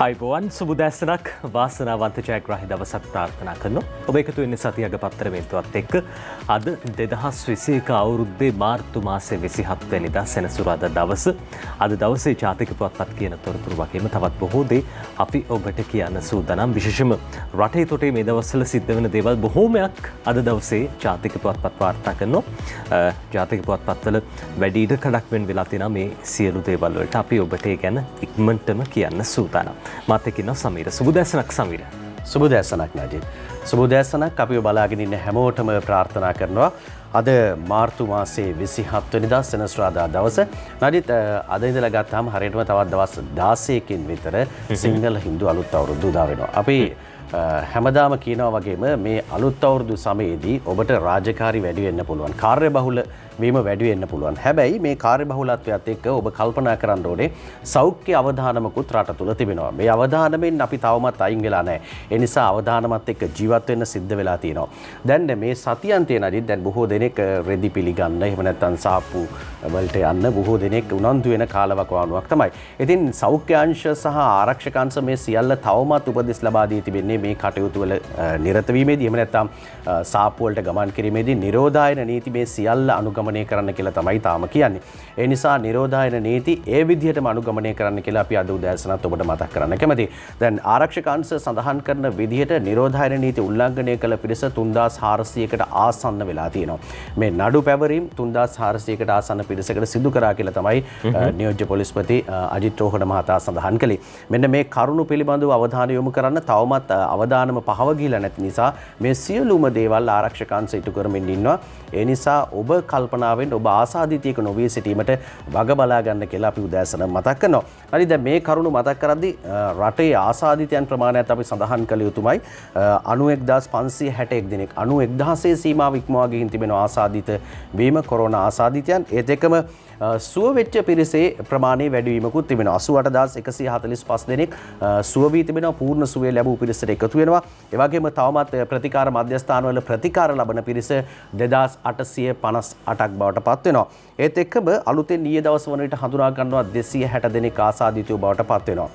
අයිබෝවන් සුබදැසනක් වාසනාවන්ත ජයග්‍රහි දවසක් ප්‍රාර්ථනා කරනවා. ඔබ එකතු වෙන්නේ සතියක පත්තරමේන්තුවත් එක්ක අද 2021 අවුරුද්දේ මාර්තු මාසයේ 27 වෙනිදා සෙනසුරාදා දවස. අද දවසේ ජාතික පුවත්පත් කියන තොරතුරු වගේම තවත් බොහෝ දේ අපි ඔබට කියන්න සූදානම්. විශේෂම රටේ තොටේ මේ දවස්වල සිද්ධ වෙන දේවල් බොහෝමයක් අද දවසේ ජාතික පුවත්පත් වාර්තා කරනවා. ජාතික පුවත්පත්වල වැඩි ඉඩකඩක් වෙන වෙලා තියෙනවා මේ සියලු දේවල් වලට අපි ඔබට ඒ ගැන ඉක්මනටම කියන්න සූදානම්. මාත් එක්ක ඉන්නවා සමීර. සුබදැසනක් සමීර. සුබදැසනක් නජිත්. සුබදැසනක් අපිව බලාගෙන ඉන්න හැමෝටම ප්‍රාර්ථනා කරනවා. අද මාර්තු මාසයේ 27 වෙනිදා සෙනසුරාදා දවස. නජිත් අද ඉඳලා ගත්තාම හරියටම තවත් දවස් 16කින් විතර සිංහල හින්දු අලුත් අවුරුද්ද උදා වෙනවා. අපි හැමදාම කියනවා වගේම මේ අලුත් අවුරුදු සමයේදී ඔබට රාජකාරි වැඩි වෙන්න පුළුවන්. කාර්යබහුල වීම වැඩි වෙන්න පුළුවන්. හැබැයි මේ කාර්යබහුලත්වයත් එක්ක ඔබ කල්පනා කරන්න ඕනේ සෞඛ්‍ය අවධානමකුත් රට තුල තිබෙනවා. මේ අවධානමෙන් අපි තවමත් අයින් වෙලා නැහැ. ඒ නිසා අවධානමත් එක්ක ජීවත් වෙන්න සිද්ධ වෙලා තියෙනවා. දැන් මේ සතියන්තේ නදිත් දැන් බොහෝ දෙනෙක් රෙදි පිළිගන්න එහෙම නැත්නම් සාප්පු වලට යන්න බොහෝ දෙනෙක් උනන්දු වෙන කාලවකවානුවක් තමයි. ඉතින් සෞඛ්‍ය අංශ සහ ආරක්ෂක අංශ මේ සියල්ල තවමත් උපදෙස් ලබා දී තිබෙන්නේ මේ කටයුතු වල නිරත වීමේදී එහෙම නැත්නම් සාප්පු වලට ගමන් කිරීමේදී නිරෝධායන නීති මේ සියල්ල අනුගමනය කරන්න කියලා තමයි තාම කියන්නේ. ඒ නිසා නිරෝධායන නීති ඒ විදිහටම අනුගමනය කරන්න කියලා අපි අද උදෑසනත් ඔබට මතක් කරන්න කැමතියි. දැන් ආරක්ෂක අංශ සඳහන් කරන විදිහට නිරෝධායන නීති උල්ලංඝනය කළ පිරිස 3400කට ආසන්න වෙලා තියෙනවා. මේ නඩු පැවරීම් 3400කට ආසන්න පිරිසකට සිදු කරා කියලා තමයි නියෝජ්‍ය පොලිස්පති අජිත් රෝහණ මහතා සඳහන් කළේ. මෙන්න මේ කරුණු පිළිබඳව අවධානය යොමු කරන්න තවමත් අවදානම පහව ගිහිලා නැති නිසා මේ සියලුම දේවල් ආරක්ෂක අංශ ඉටු කරමින් ඉන්නවා. ඒ නිසා ඔබ කල්පනාවෙන් ඔබ ආසාදිතයක නොවී සිටීමට වග බලා ගන්න කියලා අපි උදෑසන මතක් කරනවා. හරි දැන් මේ කරුණු මතක් කරද්දී රටේ ආසාදිතයන් ප්‍රමාණයත් අපි සඳහන් කළ යුතුමයි. 91561 දෙනෙක් 91000 සීමාව ඉක්මවා ගිහින් තිබෙන ආසාදිත වීම කොරෝනා ආසාදිතයන් ඒත් එක්කම සුව වෙච්ච පිරිසේ ප්‍රමාණය වැඩිවීමකුත් තිබෙනවා. 88145 දෙනෙක් සුව වී තිබෙනවා. පූර්ණ සුවය ලැබූ පිරිසට එකතු වෙනවා. ඒ වගේම තවමත් ප්‍රතිකාර මධ්‍යස්ථානවල ප්‍රතිකාර ලබන පිරිස 2858ක් බවට පත් වෙනවා. ඒත් එක්කම අලුතෙන් ඊයේ දවස් වන විට හඳුනා ගන්නවා 260 දෙනෙක් ආසාදිතයෝ බවට පත් වෙනවා.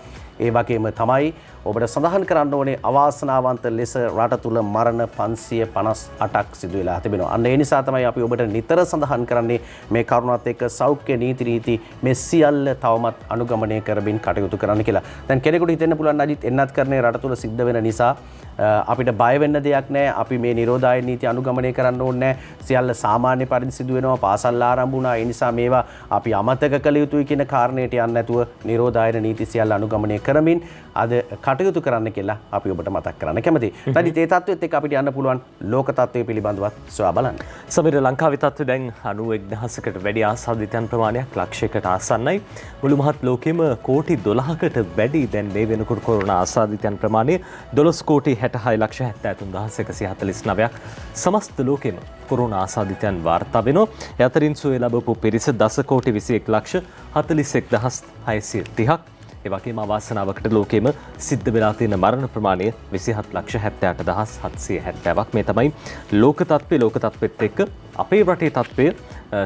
ඒ වගේම තමයි ඔබට සඳහන් කරන්න ඕනේ අවාසනාවන්ත ලෙස රට තුල මරණ 558ක් සිදු වෙලා තිබෙනවා. අන්න ඒ නිසා තමයි අපි ඔබට නිතර සඳහන් කරන්නේ මේ කරුණාත් එක්ක සෞඛ්‍ය නීති මේ සියල්ල තවමත් අනුගමනය කරමින් කටයුතු කරන්න කියලා. දැන් කෙනෙකුට හිතෙන්න පුළුවන් අජිත් එන්නත් කරන්නේ රට තුල සිද්ධ වෙන නිසා අපිට බය වෙන්න දෙයක් නැහැ. අපි මේ නිරෝධායන නීති අනුගමනය කරන්න ඕනේ නැහැ. සියල්ල සාමාන්‍ය පරිදි සිදු වෙනවා. පාසල් ආරම්භ වුණා. ඒ නිසා මේවා අපි අමතක කළ යුතුයි කියන කාරණයට යන්නේ නැතුව නිරෝධායන නීති සියල්ල අනුගමනය කරමින් අද කටයුතු කරන්න කියලා අපි ඔබට මතක් කරන්න කැමතියි. තනිත් ඒ තත්ත්වෙත් එක්ක අපිට යන්න පුළුවන් ලෝක තත්ත්වය පිළිබඳවත් සොයා බලන්න. සමීර ලංකාවේ තත්ත්වය දැන් 91000කට වැඩි ආසාදිතයන් ප්‍රමාණයක් ලක්ෂයකට ආසන්නයි. මුළු මහත් ලෝකෙම කෝටි 12කට වැඩි දැන් මේ වෙනකොට කොරෝනා ආසාදිතයන් ප්‍රමාණය 12,66,73,149ක් සමස්ත ලෝකෙම කොරෝනා ආසාදිතයන් වාර්තා වෙනවා. ඒ අතරින් සුවය ලැබපු පිරිස 10,21,41,630ක්. ඒ වගේම අවාසනාවකට ලෝකෙම සිද්ධ වෙලා තියෙන මරණ ප්‍රමාණය 27,78,770ක්. මේ තමයි ලෝක තත්ත්වෙත් එක්ක අපේ රටේ තත්ත්වය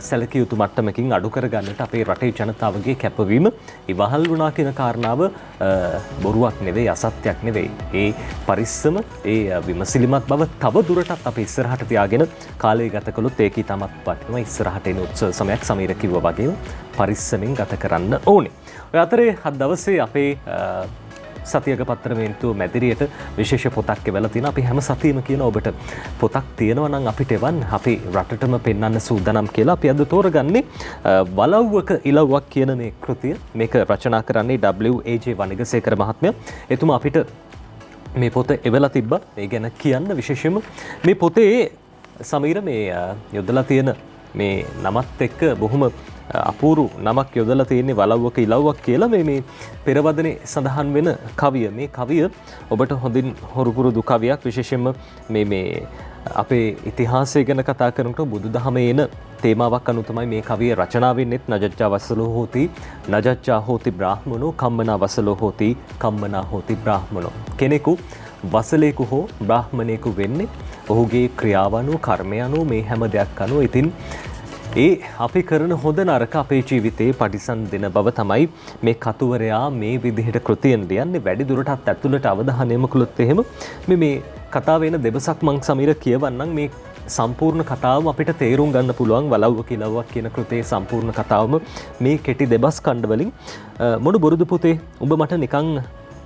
සැලකිය යුතු මට්ටමකින් අඩු කරගන්නට අපේ රටේ ජනතාවගේ කැපවීම ඉවහල් වුණා කියන කාරණාව බොරුවක් නෙවෙයි, අසත්‍යයක් නෙවෙයි. ඒ පරිස්සම, ඒ විමසිලිමත් බව තව දුරටත් අපි ඉස්සරහට තියාගෙන කාලය ගත කළොත් ඒකී තමත් වටිනවා. ඉස්සරහට එන උත්සව සමයක් සමීර කිව්වා වගේම පරිස්සමෙන් ගත කරන්න ඕනේ. ඔය අතරේ අද දවසේ අපේ සතියක පත්තරමේන්තුව මැදිරියට විශේෂ පොතක් එවලා තියෙනවා. අපි හැම සතියෙම කියන ඔබට පොතක් තියෙනවා නම් අපිට එවන්න අපේ රටටම පෙන්වන්න සූදානම් කියලා. අපි අද තෝරගන්නේ වලව්වක ඉලව්වක් කියන මේ කෘතිය. මේක රචනා කරන්නේ W.A.J. වනිගසේකර මහත්මයා. එතුමා අපිට මේ පොත එවලා තිබ්බා. ඒ ගැන කියන්න විශේෂයෙන්ම මේ පොතේ සමීර මේ යොදලා තියෙන මේ නමත් එක්ක බොහොම අපූරු නමක් යොදලා තියෙන්නේ වලව්වක ඉලව්වක් කියලා. මේ පෙරවදනේ සඳහන් වෙන කවිය. මේ කවිය ඔබට හොඳින් හොරුපුරුදු කවියක්. විශේෂයෙන්ම මේ අපේ ඉතිහාසය ගැන කතා කරනකොට බුදුදහමේ එන තේමාවක් අනුව තමයි මේ කවිය රචනා වෙන්නේත්. නජච්ඡා වසලෝ හෝති නජච්ඡා හෝති බ්‍රාහ්මනෝ කම්මනා වසලෝ හෝති කම්මනා හෝති බ්‍රාහ්මනෝ. කෙනෙකු වසලේකු හෝ බ්‍රාහ්මණයෙකු වෙන්නේ ඔහුගේ ක්‍රියාව අනුව, කර්මය අනුව, මේ හැම දෙයක් අනුව. ඉතින් ඒ අපි කරන හොඳ නරක අපේ ජීවිතයේ පරිසම් දෙන බව තමයි මේ කතුවරයා මේ විදිහට කෘතියෙන් ලියන්නේ. වැඩි දුරටත් ඇතුළට අවධානය යොමු කළොත් එහෙම මේ කතාව වෙන දෙබසක් මං සමීර කියවන්නම්. මේ සම්පූර්ණ කතාවම අපිට තේරුම් ගන්න පුළුවන්. වලව්ව කිලව්වක් කියන කෘතියේ සම්පූර්ණ කතාවම මේ කෙටි දෙබස් ඛණ්ඩ වලින්. මොන බොරුදු පුතේ උඹ මට නිකන්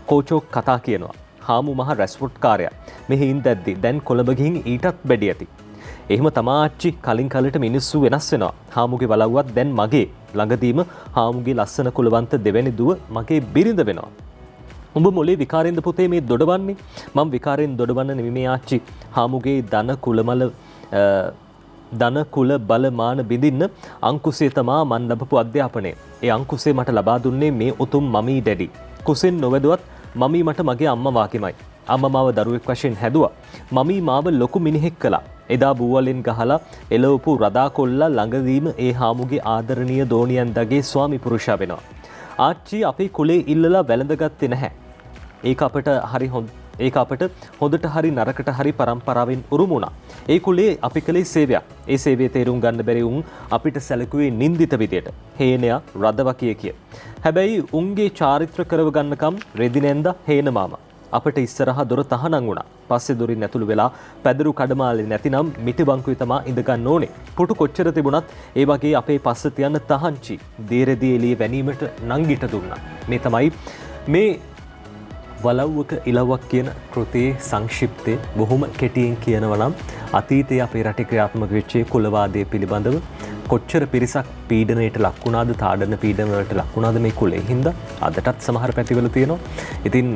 කෝචෝ කතා කියනවා. හාමු මහ රැස්ෆුට් කාර්යය මෙහි ඉඳද්දි දැන් කොළඹ ගිහින් ඊටත් බැඩි ඇති. එහෙම තමාච්චි කලින් කලට මිනිස්සු වෙනස් වෙනවා. හාමුගේ වලව්වත් දැන් මගේ ළඟදීම හාමුගේ ලස්සන කුලවන්ත දෙවැනි දුව මගේ බිරිඳ වෙනවා. උඹ මොලේ විකාරෙන්ද පුතේ මේ දොඩවන්නේ? මම විකාරෙන් දොඩවන්න නෙමෙයි මේ ආච්චි. හාමුගේ ධන කුල බල මාන බිඳින්න අංකුසය තමා මන් ලැබපු අධ්‍යාපනය. ඒ අංකුසය මට ලබා දුන්නේ මේ උතුම් මමී ඩැඩි. කුසෙන් නොවැදුවත් මමී මට මගේ අම්මා වාකිමයි. අම්මා මාව දරුවෙක් වශයෙන් හැදුවා. මමී මාව ලොකු මිනිහෙක් කළා. එදා බූවලෙන් ගහලා එළවපු රදා කොල්ලා ළඟදීම ඒ හාමුගේ ආදරණීය දෝණියන්දගේ ස්වාමි පුරුෂයා වෙනවා. ආච්චි අපේ කුලේ ඉල්ලලා වැළඳගත්තේ නැහැ. ඒක අපට හොඳට හරි නරකට හරි පරම්පරාවෙන් උරුම වුණා. ඒ කුලේ අපි කළේ සේවයක්. ඒ සේවය තේරුම් ගන්න බැරි උන් අපිට සැලකුවේ නින්දිත විදියට. හේනයා රදවකිය කිය. හැබැයි උන්ගේ චාරිත්‍ර කරව ගන්නකම් රෙදිනෙන්ද හේන මාමා අපට ඉස්සරහා දොර තහනම් වුණා. පස්සේ දොරින් ඇතුළු වෙලා පැදුරු කඩමාලේ නැතිනම් මිටි බංකුවේ තමා ඉඳ ගන්න ඕනේ. පුටු කොච්චර තිබුණත් ඒ වගේ අපේ පස්ස තියන්න තහංචි දේරදී එළිය වැනීමට නංගිට දුන්නා. මේ තමයි මේ වලව්වක ඉලව්වක් කියන කෘතියේ සංක්ෂිප්තය. බොහොම කෙටියෙන් කියනවා නම් අතීතයේ අපේ රටේ ක්‍රියාත්මක වෙච්ච කුලවාදය පිළිබඳව කොච්චර පිරිසක් පීඩනයට ලක් වුණාද, තාඩන පීඩන වලට ලක් වුණාද මේ කුලේ හින්දා අදටත් සමහර පැතිවල තියෙනවා. ඉතින්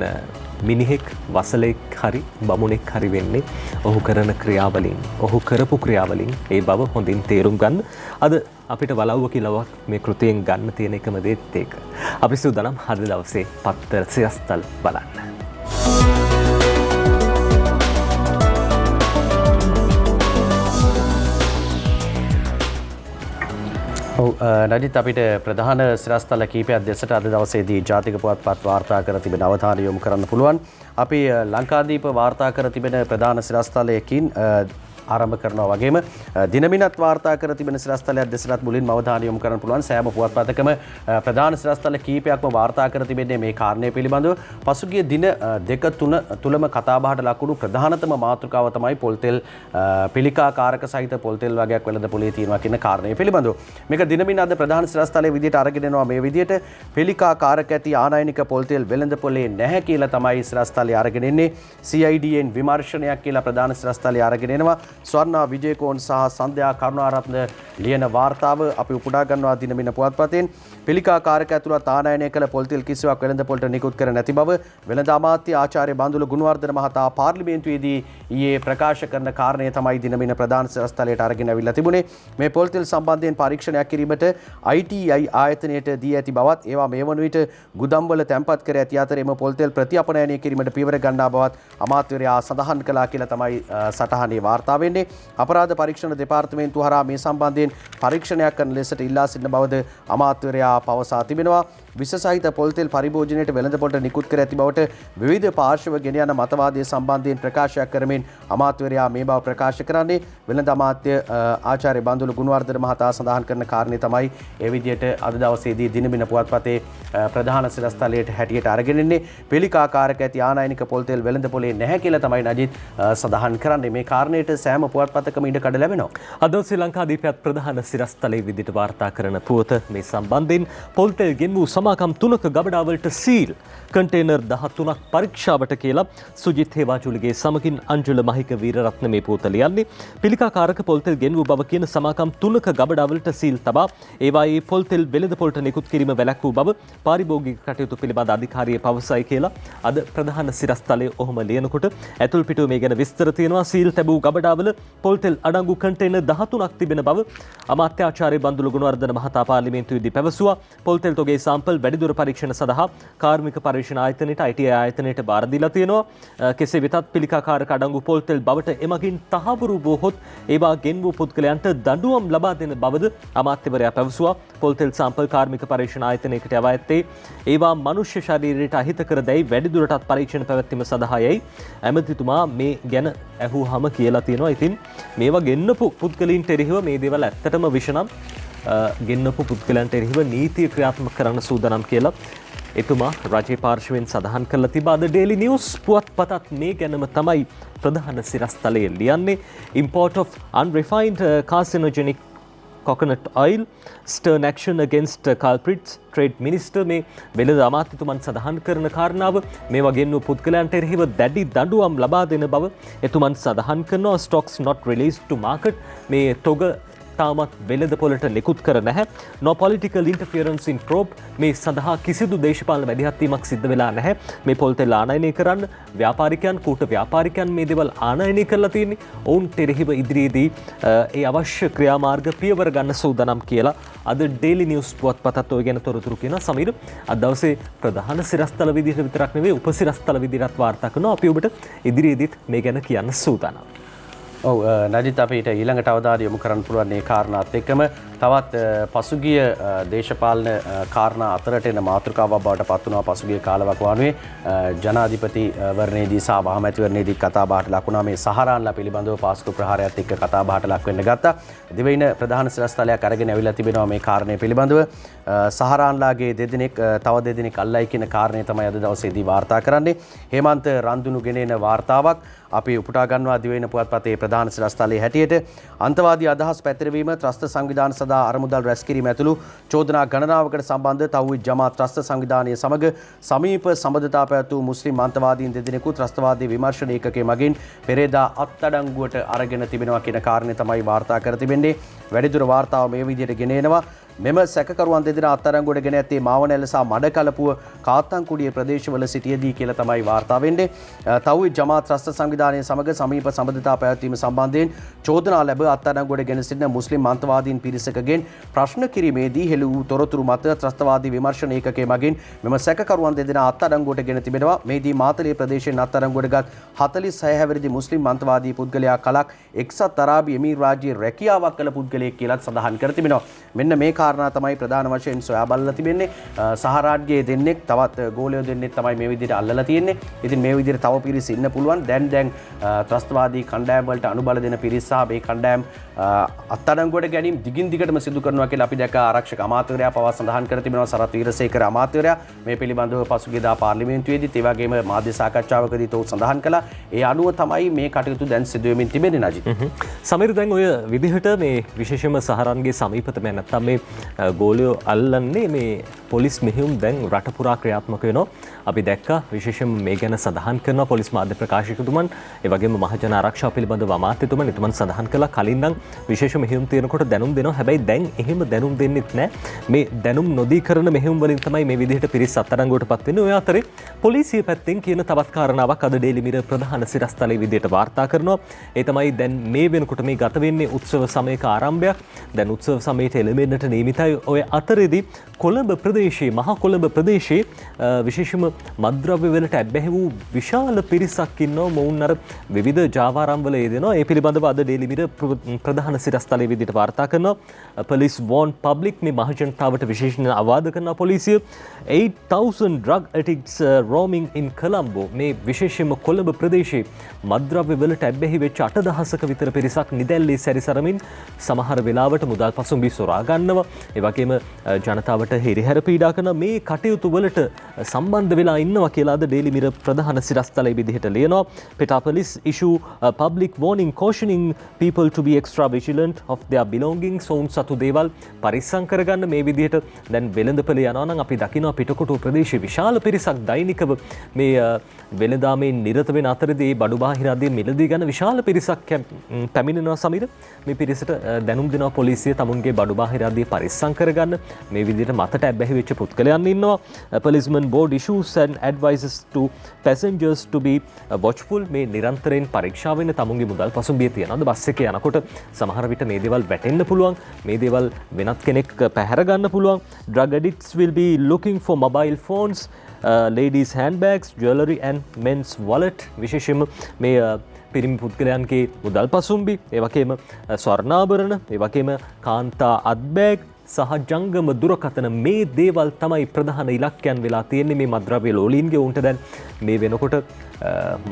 මිනිහෙක් වසලෙක් හරි බමුණෙක් හරි වෙන්නේ ඔහු කරන ක්‍රියාවලින්, ඔහු කරපු ක්‍රියාවලින්. ඒ බව හොඳින් තේරුම් ගන්න. අද අපිට වලව්ව කිලවක් මේ කෘතියෙන් ගන්න තියෙන එකම දේත් ඒක. අපි සූදානම් අද දවසේ පත්තර සිරස්තල් බලන්න. නඩිත් අපිට ප්‍රධාන සිරස්තල කීපයක් දෙසට අද දවසේදී ජාතික පුවත්පත් වාර්තා කර තිබෙන අවධානය යොමු කරන්න පුළුවන්. අපි ලංකාදීප වාර්තා කර තිබෙන ප්‍රධාන සිරස්තලයකින් ආරම්භ කරනවා වගේම දිනමිනත් වාර්තා කර තිබෙන සිරස්තලයක් දෙසටත් මුලින්ම අවධානය යොමු කරන්න පුළුවන්. සෑම පුවත්පතකම ප්‍රධාන සිරස්තල කීපයක්ම වාර්තා කර තිබෙන්නේ මේ කාරණය පිළිබඳව. පසුගිය දින දෙක තුන තුලම කතාබහට ලකුණු ප්‍රධානතම මාතෘකාව තමයි පොල්තෙල් පිළිකා කාරක සහිත පොල්තෙල් වගේක් වෙළඳ පොලේ තියෙනවා කියන කාරණය පිළිබඳව. මේක දිනමින අද ප්‍රධාන සිරස්තලයේ විදිහට අරගෙන එනවා. මේ විදිහට පිළිකා කාරක ඇති ආනයනික පොල්තෙල් වෙළඳ පොලේ නැහැ කියලා තමයි සිරස්තලයේ අරගෙන එන්නේ. CIDN විමර්ශනයක් කියලා ප්‍රධාන සිරස්තලයේ අරගෙන එනවා. ස්වර්ණා විජේකෝන් සහ සන්ධ්‍යා කරුණාරත්න ලියන වාර්තාව අපි උපුටා ගන්නවා දිනමින පුවත්පතෙන්. පිළිකා කාරක ඇතුළත් ආනයනය කළ පොල්තෙල් කිසිවක් වෙළඳ පොළට නිකුත් කර නැති බව වෙළඳ අමාත්‍ය ආචාර්ය බන්දුල ගුණවර්ධන මහතා පාර්ලිමේන්තුවේදී ඊයේ ප්‍රකාශ කරන කාරණය තමයි දිනමින ප්‍රධාන සිරස්තලයට අරගෙන අවිල්ලා තිබුණේ. මේ පොල්තෙල් සම්බන්ධයෙන් පරීක්ෂණයක් කිරීමට ITI ආයතනයට දී ඇති බවත් ඒවා මේ වන විට ගුදම්වල තැන්පත් කර ඇති අතර එම පොල්තෙල් ප්‍රතිඅපනයනය කිරීමට පියවර ගන්නා බවත් අමාත්‍යවරයා සඳහන් කළා කියලා තමයි සටහනේ වාර්තා වෙන්නේ. අපරාධ පරීක්ෂණ දෙපාර්තමේන්තුව හරහා මේ සම්බන්ධයෙන් පරීක්ෂණයක් කරන ලෙසට ඉල්ලා සිටින බවද අමාත්‍යවරයා පවසා තිබෙනවා. විස සහිත පොල්තෙල් පරිභෝජනයට වෙළඳ පොළට නිකුත් කර ඇති බවට විවිධ පාර්ශ්ව ගෙන යන මතවාදය සම්බන්ධයෙන් ප්‍රකාශයක් කරමින් අමාත්‍යවරයා මේ බව ප්‍රකාශ කරන්නේ. වෙළඳ අමාත්‍ය ආචාර්ය බන්දුල ගුණවර්ධන මහතා සඳහන් කරන කාරණේ තමයි ඒ විදිහට අද දවසේදී දිනමින පුවත්පතේ ප්‍රධාන සිරස්තලයට හැටියට අරගෙන ඉන්නේ. පිළිකාකාරක ඇති ආනයනික පොල්තෙල් වෙළඳ පොලේ නැහැ කියලා තමයි නජිත් සඳහන් කරන්නේ. මේ කාරණේට සෑම පුවත්පතකම ඉඩ කඩ ලැබෙනවා. අද ශ්‍රී ලංකාදීපයත් ප්‍රධාන සිරස්තලයේ විදිහට වාර්තා කරන පුවත මේ සම්බන්ධයෙන් පොල්තෙල් ගෙන්වූ සමාගම් 3ක ගබඩාවලට සීල් කන්ටේනර් 13ක් පරීක්ෂාවට කියලා සුජිත් හේවාචුලිගේ සමගින් අංජුල මහික වීරරත්න මේ පුවත ලියන්නේ. පිළිකාකාරක පොල්තෙල් ගෙන්වූ බව කියන සමාගම් 3ක ගබඩාවලට සීල් තබා ඒවායේ පොල්තෙල් වෙළඳ පොළට නිකුත් කිරීම වැළැක්වූ බව පාරිභෝගික කටයුතු පිළිබඳ අධිකාරිය පවසයි කියලා අද ප්‍රධාන සිරස්තලයේ ඔහොම ලියනකොට ඇතුල් පිටුව මේ ගැන විස්තර තියෙනවා. සීල් තැබූ ගබඩාවල පොල්තෙල් අඩංගු කන්ටේනර් 13ක් තිබෙන බව අමාත්‍යාචාර්ය බන්දුල ගුණවර්ධන මහතා පාර්ලිමේන්තුවේදී පැවසුවා. පොල්තෙල් තොගේ සාම්පල් සාම්පල් වැඩිදුර පරීක්ෂණ සඳහා කාර්මික පරීක්ෂණ ආයතනයට ITI ආයතනයට බාර දීලා තියෙනවා. කෙසේ වෙතත් පිළිකාකාරක අඩංගු පොල් තෙල් බවට එමගින් තහවුරු වූහොත් ඒවා ගෙන්වූ පුද්ගලයන්ට දඬුවම් ලබා දෙන බවද අමාත්‍යවරයා පැවසුවා. පොල් තෙල් සාම්පල් කාර්මික පරීක්ෂණ ආයතනයකට යවා ඇත්තේ ඒවා මනුෂ්‍ය ශරීරයට අහිත කර දැයි වැඩිදුරටත් පරීක්ෂණ පැවැත්වීම සඳහායයි ඇමතිතුමා මේ ගැන ඇහුවහම කියලා තියෙනවා. ඉතින් මේවා ගෙන්නපු පුද්ගලයින්ට එරෙහිව මේ දේවල් ඇත්තටම විෂනම් ගෙන්නපු පුද්ගලයන්ට එරෙහිව නීතිය ක්‍රියාත්මක කරන්න සූදානම් කියලා එතුමා රජයේ පාර්ශවයෙන් සඳහන් කරලා තිබා. අද ඩේලි නිවුස් පුවත්පතත් මේ ගැනම තමයි ප්‍රධාන සිරස්තලයේ ලියන්නේ. import of unrefined carcinogenic coconut oil, stern action against culprits. Trade minister මේ වෙළඳ අමාත්‍යතුමන් සඳහන් කරන කාරණාව මේ වගේ නු පුද්ගලයන්ට එරෙහිව දැඩි දඬුවම් ලබා දෙන බව එතුමන් සඳහන් කරනවා. stocks not released to market මේ තොග තාමත් වෙළඳ පොළට නිකුත් කර නැහැ. no political interference in probe මේ සඳහා කිසිදු දේශපාලන මැදිහත්වීමක් සිද්ධ වෙලා නැහැ. මේ පොල් තෙල් ආනයනය කරන්න ව්‍යාපාරිකයන් කූට ව්‍යාපාරිකයන් මේ දේවල් ආනයනය කරලා තියෙන්නේ. ඔවුන්ට එරෙහිව ඉදිරියේදී ඒ අවශ්‍ය ක්‍රියාමාර්ග පියවර ගන්න සූදානම් කියලා අද ඩේලි නිවුස් පුවත්පතත් ඔය ගැන තොරතුරු කියන සමීර අද දවසේ ප්‍රධාන සිරස්තල විදිහට විතරක් නෙවෙයි උපසිරස්තල විදිහට වාර්තා කරනවා. අපි ඔබට ඉදිරියේදීත් මේ ගැන කියන්න සූදානම්. ඔව් නදිත් අපිට ඊළඟට අවධානය යොමු කරන්න පුළුවන් මේ කාරණාත් එක්කම තවත් පසුගිය දේශපාලන කාරණා අතරට එන මාතෘකාවක් බවට පත් වුණා. පසුගිය කාලවකවානුවේ ජනාධිපතිවරණයේදී සහ මහමැතිවරණයේදී කතා බහට ලක් වුණා. මේ සහරාන්ලා පිළිබඳව පාස්කු ප්‍රහාරයත් එක්ක කතා බහට ලක් වෙන්න ගත්තා. දිවයින ප්‍රධාන සිරස්තලයක් අරගෙන ඇවිල්ලා තිබෙනවා මේ කාරණය පිළිබඳව. සහරාන්ලාගේ දෙදෙනෙක් තව දෙදෙනෙක් අල්ලයි කියන කාරණය තමයි අද දවසේදී වාර්තා කරන්නේ. හේමන්ත රන්දුණු ගෙනෙන වාර්තාවක් අපි උපුටා ගන්නවා දිවයින පුවත්පතේ ප්‍රධාන සිරස්තලයේ හැටියට. අන්තවාදී අදහස් පැතිරවීම ත්‍රස්ත සංවිධාන සදා අරමුදල් රැස්කිරීම ඇතුළු චෝදනා ගණනාවකට සම්බන්ධ තව්හිද් ජමාත් ත්‍රස්ත සංවිධානය සමග සමීප සම්බන්ධතා පැවැත් මුස්ලිම් අන්තවාදීන් දෙදෙනෙකු ත්‍රස්තවාදී විමර්ශන ඒකකයේ මගින් පෙරේදා අත්අඩංගුවට අරගෙන තිබෙනවා කියන කාරණේ තමයි වාර්තා කර තිබෙන්නේ. වැඩිදුර වාර්තාව මේ විදිහට ගෙන එනවා. මෙම සැකකරුවන් දෙදෙනා අත්අඩංගුවට ගෙන ඇත්තේ මාවනැල්ල සහ මඩකලපුව කාත්තන්කුඩිය ප්‍රදේශවල සිටියදී කියලා තමයි වාර්තා වෙන්නේ. තව්හිද් ජමාත් ත්‍රස්ත සංවිධානය සමග සමීප සම්බන්ධතා පැවැත්වීම සම්බන්ධයෙන් චෝදනා ලැබ අත්අඩංගුවට ගෙන සිටින මුස්ලිම් අන්තවාදීන් පිරිසකගෙන් ප්‍රශ්න කිරීමේදී හෙළි වූ තොරතුරු මත ත්‍රස්තවාදී විමර්ශන ඒකකයේ මගින් මෙම සැකකරුවන් දෙදෙනා අත්අඩංගුවට ගෙන තිබෙනවා. මේදී මාතලේ ප්‍රදේශයෙන් අත්අඩංගුවට ගත් 46 හැවිරිදි මුස්ලිම් අන්තවාදී පුද්ගලයා කලක් එක්සත් අරාබි එමීර් රාජ්‍යයේ රැකියාවක් කළ පුද්ගලයෙක් කියලා සඳහන් කර තිබෙනවා. මෙන්න මේ කාරණා තමයි ප්‍රධාන වශයෙන් සොයා බලලා තිබෙන්නේ. සහරාජ්‍යයේ දෙන්නෙක් තවත් ගෝලයෝ දෙන්නෙක් තමයි මේ විදිහට අල්ලලා තියෙන්නේ. ඉතින් මේ විදිහට තව පිරිස ඉන්න පුළුවන්. දැන් ත්‍රස්තවාදී කණ්ඩායම් වලට අනුබල දෙන පිරිස සහ මේ කණ්ඩායම් අත්අඩංගුවට ගැනීම දිගින් දිගටම සිදු කරනවා කියලා අපි දැක්ක. ආරක්ෂක අමාත්‍යවරයා පවා සඳහන් කර තිබෙනවා. සරත් වීරසේකර අමාත්‍යවරයා මේ පිළිබඳව පසුගියදා පාර්ලිමේන්තුවේදීත් ඒ වගේම මාධ්‍ය සාකච්ඡාවකදීත් ඔහු සඳහන් කළා. ඒ අනුව තමයි මේ කටයුතු දැන් සිදු වෙමින් තිබෙන්නේ නජිත්. සමීර දැන් ඔය විදිහට මේ විශේෂයෙන්ම සහරන්ගේ සමීපතම නැත්තම් මේ ගෝලයෝ අල්ලන්නේ මේ පොලිස් මෙහෙයුම් දැන් රට පුරා ක්‍රියාත්මක වෙනවා. අපි දැක්කා විශේෂයෙන්ම මේ ගැන සඳහන් කරනවා පොලිස් මාධ්‍ය ප්‍රකාශකතුමන් ඒ වගේම මහජන ආරක්ෂාව පිළිබඳව අමාත්‍යතුමන් එතුමන් සඳහන් කළා කලින් නම් විශේෂ මෙහෙයුම් තියෙනකොට දැනුම් දෙනවා. හැබැයි දැන් එහෙම දැනුම් දෙන්නෙත් නැහැ. මේ දැනුම් නොදී කරන මෙහෙයුම් වලින් තමයි මේ විදිහට පිරිස් අත්අඩංගුවට පත් වෙන්නේ. ඔය අතරේ පොලිසිය පැත්තෙන් කියන තවත් කාරණාවක් අද ඩේලි මිරර් ප්‍රධාන සිරස්තලයේ විදිහට වාර්තා කරනවා. ඒ තමයි දැන් මේ වෙනකොට මේ ගත වෙන්නේ උත්සව සමයක ආරම්භයක්. දැන් උත්සව සමයට එළඹෙන්නට නියමිතයි. ඔය අතරේදී කොළඹ ප්‍රදේශයේ මහා කොළඹ ප්‍රදේශයේ විශේෂම මත්ද්‍රව්‍ය වලට ඇබ්බැහි වූ විශාල පිරිසක් ඉන්නවා. මොවුන් අර විවිධ ජාවාරම් වල යෙදෙනවා. ඒ පිළිබඳව අද ඩේලි මිරර් ප්‍රධාන සිරස්තලයේ විදිහට වාර්තා කරනවා. police warn public මේ මහජනතාවට විශේෂයෙන් අවවාද කරනවා පොලිසිය. 8000 drug addicts roaming in Colombo මේ විශේෂයෙන්ම කොළඹ ප්‍රදේශයේ මත්ද්‍රව්‍ය වලට ඇබ්බැහි වෙච්ච 8000ක විතර පිරිසක් නිදැල්ලේ සැරිසරමින් සමහර වෙලාවට මුදල් පසුම්බි සොරා ගන්නවා. ඒ වගේම ජනතාවට හිරිහැර පීඩා කරන මේ කටයුතු වලට සම්බන්ධ වෙලා ඉන්නවා කියලා අද ඩේලි මිරර් ප්‍රධාන සිරස්තලයේ විදිහට ලියනවා. Peta police issue a public warning cautioning people to be extra vigilant of their belongings. ඔවුන් සතු දේවල් පරිස්සම් කරගන්න මේ විදිහට දැන් වෙළඳපොළ යනවා නම් අපි දකිනවා පිටකොටුව ප්‍රදේශයේ විශාල පිරිසක් දෛනිකව මේ වෙළඳාමේ නිරත වෙන අතරදී බඩු බාහිර ආදී මිලදී ගන්න විශාල පිරිසක් පැමිණෙනවා. සමීර මේ පිරිසට දැනුම් දෙනවා පොලිසිය තමුන්ගේ බඩු බාහිර ආදී පරිස්සම් කරගන්න. මේ විදිහට මතට ඇබ්බැහි වෙච්ච පුද්ගලයන් ඉන්නවා. Policeman board issues and advises to passengers to be watchful. මේ නිරන්තරයෙන් පරීක්ෂා වෙන තමුන්ගේ මුදල් පසුම්බිය තියනවාද බස් එකේ යනකොට සමහර විට මේ දේවල් වැටෙන්න පුළුවන්. මේ දේවල් වෙනත් කෙනෙක් පැහැර ගන්න පුළුවන්. Drug addicts will be looking for mobile phones, ladies handbags, jewelry and men's wallet. විශේෂයෙන්ම මේ පිරිමි පුද්ගලයන්ගේ මුදල් පසුම්බි, ඒ වගේම ස්වර්ණාභරණ, ඒ වගේම කාන්තා අත්බෑග් සහ ජංගම දුරකථන මේ දේවල් තමයි ප්‍රධාන ඉලක්කයන් වෙලා තියෙන්නේ මේ මත්ද්‍රව්‍ය ලෝලීන්ගේ. උන්ට දැන් මේ වෙනකොට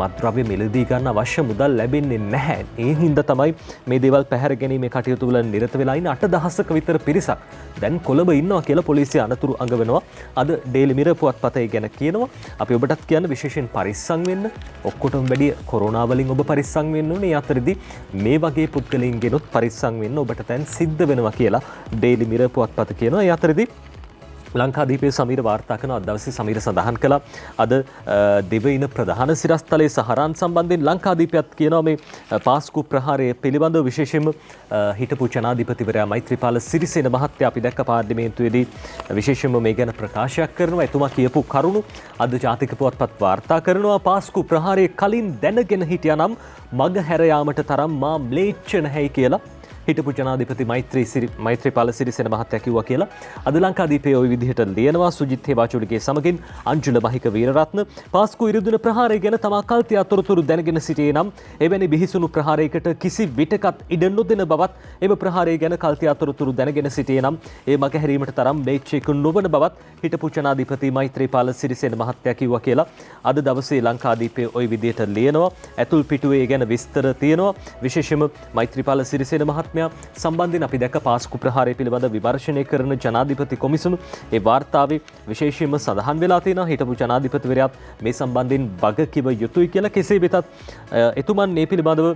මත්ද්‍රව්‍ය මිලදී ගන්න අවශ්‍ය මුදල් ලැබෙන්නේ නැහැ. ඒ හින්දා තමයි මේ දේවල් පැහැර ගැනීමේ කටයුතු වල නිරත වෙලා ඉන්න 8000ක විතර පිරිසක් දැන් කොළඹ ඉන්නවා කියලා පොලිසිය අනතුරු අඟවනවා. අද ඩේලි මිරර් පුවත්පතේ ගැන කියනවා. අපි ඔබටත් කියන්න විශේෂයෙන් පරිස්සම් වෙන්න. ඔක්කොටම වැඩි කොරෝනා වලින් ඔබ පරිස්සම් වෙන්න ඕනේ. ඒ අතරදී මේ වගේ පුද්ගලයින්ගෙනුත් පරිස්සම් වෙන්න ඔබට දැන් සිද්ධ වෙනවා කියලා ඩේලි මිරර් පුවත්පත කියනවා. ඒ අතරදී ලංකාදීපයේ සමීර වාර්තා කරන අද දවසේ සමීර සඳහන් කළා අද දෙවයින ප්‍රධාන සිරස්තලයේ සහරාන් සම්බන්ධයෙන් ලංකාදීපයත් කියනවා මේ පාස්කු ප්‍රහාරය පිළිබඳව විශේෂයෙන්ම හිටපු ජනාධිපතිවරයා මෛත්‍රීපාල සිරිසේන මහත්තයා අපි දැක්ක පාර්ලිමේන්තුවේදී විශේෂයෙන්ම මේ ගැන ප්‍රකාශයක් කරනවා. එතුමා කියපු කරුණු අද ජාතික පුවත්පත් වාර්තා කරනවා. පාස්කු ප්‍රහාරයේ කලින් දැනගෙන හිටියානම් මග හැර යාමට තරම් මා ම්ලේච්ඡ නැහැයි කියලා හිටපු ජනාධිපති මෛත්‍රීපාල සිරිසේන මහත්තයා කිව්වා කියලා අද ලංකාදීපයේ ওই විදිහට ලියනවා. සුජිත් හේවාචුලිගේ සමගින් අංජුල මහික වීරරත්න පාස්කු ඉරුදුන ප්‍රහාරය ගැන තමා කල්ති අතරතුරු දැනගෙන සිටියේ නම් එවැනි බිහිසුණු ප්‍රහාරයකට කිසි විටකත් ඉඩ නොදෙන බවත් එම ප්‍රහාරය ගැන කල්ති අතරතුරු දැනගෙන සිටියේ නම් ඒ මගහැරීමට තරම් ම්ලේච්ඡෙකු නොවන බවත් හිටපු ජනාධිපති මෛත්‍රීපාල සිරිසේන මහත්තයා කිව්වා කියලා අද දවසේ ලංකාදීපයේ ওই විදිහට ලියනවා. ඇතුල් පිටුවේ ගැන විස්තර තියෙනවා. විශේෂයෙන්ම මෛත්‍රීපාල සිරිසේන මහත්මයා සම්බන්ධයෙන් අපි දැක්ක පාස්කු ප්‍රහාරය පිළිබඳ විමර්ශනය කරන ජනාධිපති කොමිසම ඒ වාර්තාවේ විශේෂයෙන්ම සඳහන් වෙලා තියෙනවා. හිටපු ජනාධිපතිවරයාත් මේ සම්බන්ධයෙන් වග කිව යුතුයි කියලා. කෙසේ වෙතත් එතුමන් මේ පිළිබඳව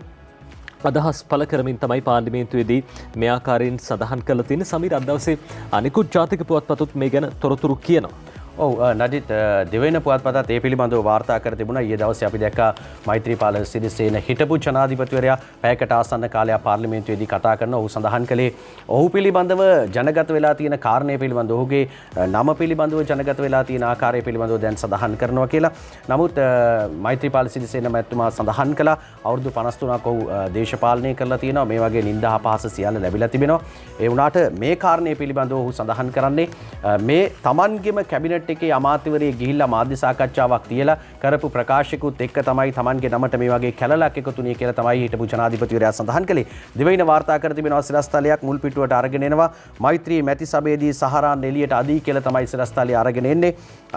අදහස් පළ කරමින් තමයි පාර්ලිමේන්තුවේදී මේ ආකාරයෙන් සඳහන් කරලා තියෙන්නේ. සමීර අද දවසේ අනිකුත් ජාතික පුවත්පතුත් මේ ගැන තොරතුරු කියනවා. ඔව් නඩිත් දෙවෙනි පුවත්පතත් ඒ පිළිබඳව වාර්තා කර තිබුණා. ඊයේ දවසේ අපි දැක්කා මෛත්‍රීපාල සිරිසේන හිටපු ජනාධිපතිවරයා පැයකට ආසන්න කාලයක් පාර්ලිමේන්තුවේදී කතා කරනවා. ඔහු සඳහන් කළේ ඔහු පිළිබඳව ජනගත වෙලා තියෙන කාරණේ පිළිබඳව ඔහුගේ නම පිළිබඳව ජනගත වෙලා තියෙන ආකාරය පිළිබඳව දැන් සඳහන් කරනවා කියලා. නමුත් මෛත්‍රීපාල සිරිසේන මැතිතුමා සඳහන් කළා අවුරුදු 53ක් ඔහු දේශපාලනය කරලා තියෙනවා. මේ වගේ නිന്ദා අපහාස සියල්ල ලැබිලා තිබෙනවා. ඒ වුණාට මේ කාරණේ පිළිබඳව ඔහු සඳහන් කරන්නේ මේ තමන්ගේම කැබිනට් එකේ අමාත්‍යවරයෙක් ගිහිල්ලා මාධ්‍ය සාකච්ඡාවක් තියලා කරපු ප්‍රකාශයකුත් එක්ක තමයි තමන්ගේ නමට මේ වගේ කැලලක් එකතුනේ කියලා තමයි හිටපු ජනාධිපතිවරයා සඳහන් කළේ. දෙවෙනි වාර්තා කර තිබෙනවා සිරස්තලයක් මුල් පිටුවට අරගෙන එනවා. මෛත්‍රී මැති සභාවේදී සහරාන් එළියට අදී කියලා තමයි සිරස්තලය අරගෙන එන්නේ.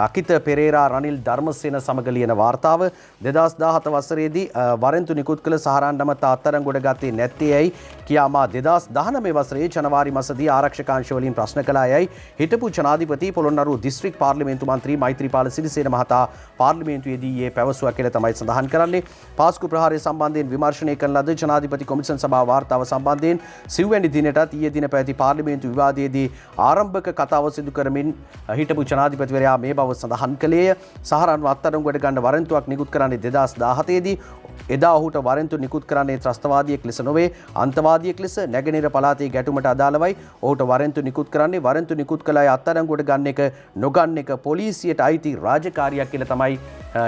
අකිත පෙරේරා රනිල් ධර්මසේන සමග ලියන වාර්තාව 2017 වසරේදී වරෙන්තු නිකුත් කළ සහරාන් නම තාත්තරංගොඩ ගත්තේ නැත්තේ ඇයි කියා මා 2019 වසරේ ජනවාරි මාසදී ආරක්ෂක අංශ වලින් ප්‍රශ්න කළා යයි හිටපු ජනාධිපති පොළොන්නරුව දිස්ත්‍රික් පාර්ලිමේන්තු මන්ත්‍රී මෛත්‍රීපාල සිරිසේන මහතා පාර්ලිමේන්තුවේදී ඊයේ පැවසුවා කියලා තමයි සඳහන් කරන්නේ. පාස්කු ප්‍රහාරය සම්බන්ධයෙන් විමර්ශනය කරන ලද ජනාධිපති කොමිෂන් සභාව වාර්තාව සම්බන්ධයෙන් සිව්වැනි දිනටත් ඊයේ දින පැවති පාර්ලිමේන්තු විවාදයේදී ආරම්භක කතාව සිදු කරමින් හිටපු ජනාධිපතිවරයා මේ බව සඳහන් කළේය. සහරාන්ව අත්අඩංගුවට ගන්න වරෙන්තුවක් නිකුත් කරන්නේ 2017 දී. එදා ඔහුට වරෙන්තු නිකුත් කරන්නේ ත්‍රස්තවාදියෙක් ලෙස නොවේ අන්තවාදියෙක් ලෙස නැගෙනහිර පළාතේ ගැටුමට අදාළවයි. ඔහුට වරෙන්තු නිකුත් කරන්නේ වරෙන්තු නිකුත් කළ අය අත්අඩංගුවට ගන්න එක නොගන්න එක පොලිසියට අයිති රාජකාරියක් කියලා තමයි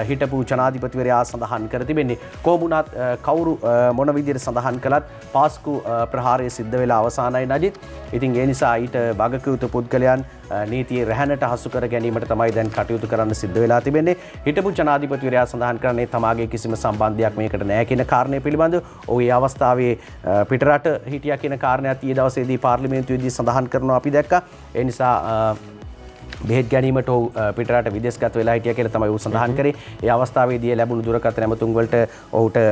හිටපු ජනාධිපතිවරයා සඳහන් කර තිබෙන්නේ. කොහොමුණත් කවුරු මොන විදිහට සඳහන් කළත් පාස්කු ප්‍රහාරය සිද්ධ වෙලා අවසానයි නඩිත්. ඉතින් ඒ නිසා ඊට වගකියුතු පුද්ගලයන් නීතියේ රැහැනට හසු කර ගැනීමට තමයි දැන් කටයුතු කරන්න සිද්ධ වෙලා තිබෙන්නේ. හිටපු ජනාධිපතිවරයා සඳහන් කරන්නේ තමාගේ කිසිම සම්බන්ධයක් මේකට නැහැ කියන කාරණය පිළිබඳව. ඔහු ඒ අවස්ථාවේ පිටරට හිටියා කියන කාරණයක් ඊයේ දවසේදී පාර්ලිමේන්තුවේදී සඳහන් කරනවා අපි දැක්කා. ඒ නිසා බෙහෙත් ගැනීමට ඔහු පිටරට විදේශගත වෙලා හිටියා කියලා තමයි ඔහු සඳහන් කරේ. ඒ අවස්ථාවේදී ලැබුණු දුරකථන ඇමතුම් වලට ඔහුට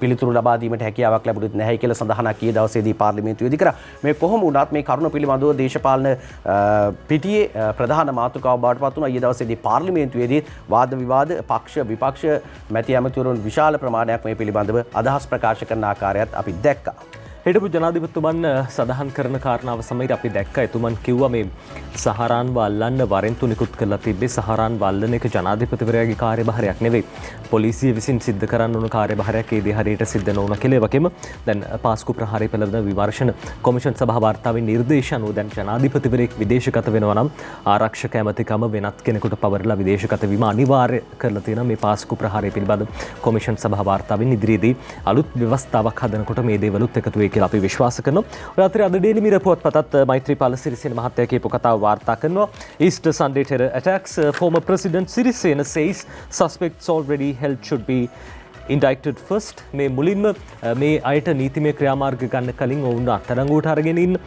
පිළිතුරු ලබා දීමට හැකියාවක් ලැබුණේ නැහැ කියලා සඳහනක් ඊයේ දවසේදී පාර්ලිමේන්තුවේදී කරා. මේ කොහොම වුණත් මේ කරුණ පිළිබඳව දේශපාලන පිටියේ ප්‍රධාන මාතෘකාව බවට පත් වුණා. ඊයේ දවසේදී පාර්ලිමේන්තුවේදී වාද විවාද පක්ෂ විපක්ෂ මැති ඇමතිවරුන් විශාල ප්‍රමාණයක් මේ පිළිබඳව අදහස් ප්‍රකාශ කරන ආකාරයත් අපි දැක්කා. හිටපු ජනාධිපතිතුමන් සඳහන් කරන කාරණාව සමග අපි දැක්කා එතුමන් කිව්වා මේ සහරාන්ව අල්ලන්න වරෙන්තු නිකුත් කරලා තිබ්බේ සහරාන්ව අල්ලන එක ජනාධිපතිවරයාගේ කාර්යභාරයක් නෙවෙයි. පොලිසිය විසින් සිද්ධ කරන්න ඕන කාර්යභාරයක් ඒ දේ හරියට සිද්ධ නොවුන කියලා වගේම දැන් පාස්කු ප්‍රහාරය පිළිබඳ විමර්ශන කොමිෂන් සභා වාර්තාවේ නිර්දේශ අනුව දැන් ජනාධිපතිවරයෙක් විදේශගත වෙනවා නම් ආරක්ෂක ඇමතිකම වෙනත් කෙනෙකුට පවරලා විදේශගත වීම අනිවාර්ය කරලා තියෙනවා මේ පාස්කු ප්‍රහාරය පිළිබඳ කොමිෂන් සභා වාර්තාවෙන් ඉදිරියේදී අලුත් ව්‍යවස්ථාවක් හදනකොට මේ දේවලුත් එකතු වෙයි කියලා අපි විශ්වාස කරනවා. ඔය අතරේ අද ඩේලි මිරර් පුවත්පතත් මෛත්‍රීපාල සිරිසේන මහත්තයා කියපු කතාව වාර්තා කරනවා. Easter Sunday terror attacks, former President Sirisena says suspects already held should be indicted first. මේ මුලින්ම මේ අයට නීතිමය ක්‍රියාමාර්ග ගන්න කලින් ඔවුන් අත්අඩංගුවට අරගෙන ඉන්න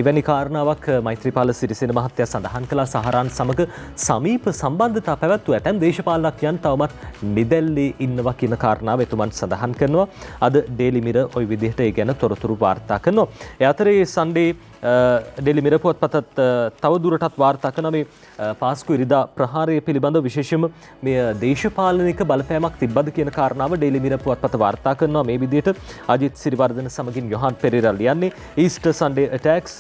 එවැනි කාරණාවක් මෛත්‍රීපාල සිරිසේන මහත්තයා සඳහන් කළා. සහරාන් සමග සමීප සම්බන්ධතා පැවැත්වූ ඇතැම් දේශපාලනඥයන් තවමත් නිදැල්ලේ ඉන්නවා කියන කාරණාව එතුමන් සඳහන් කරනවා. අද ඩේලි මිරර් ওই විදිහට ඒ ගැන තොරතුරු වාර්තා කරනවා. ඒ අතරේ සන්ඩේ ඩේලි මිරර් පුවත්පතත් තව දුරටත් වාර්තා කරන මේ පාස්කු ඉරිදා ප්‍රහාරය පිළිබඳ විශේෂයෙන්ම මේ දේශපාලනික බලපෑමක් තිබ්බද කියන කාරණාව ඩේලි මිරර් පුවත්පත වාර්තා කරනවා. මේ විදිහට අජිත් සිරිවර්ධන සමගින් යොහාන් පෙරේරා ලියන්නේ Easter Sunday attacks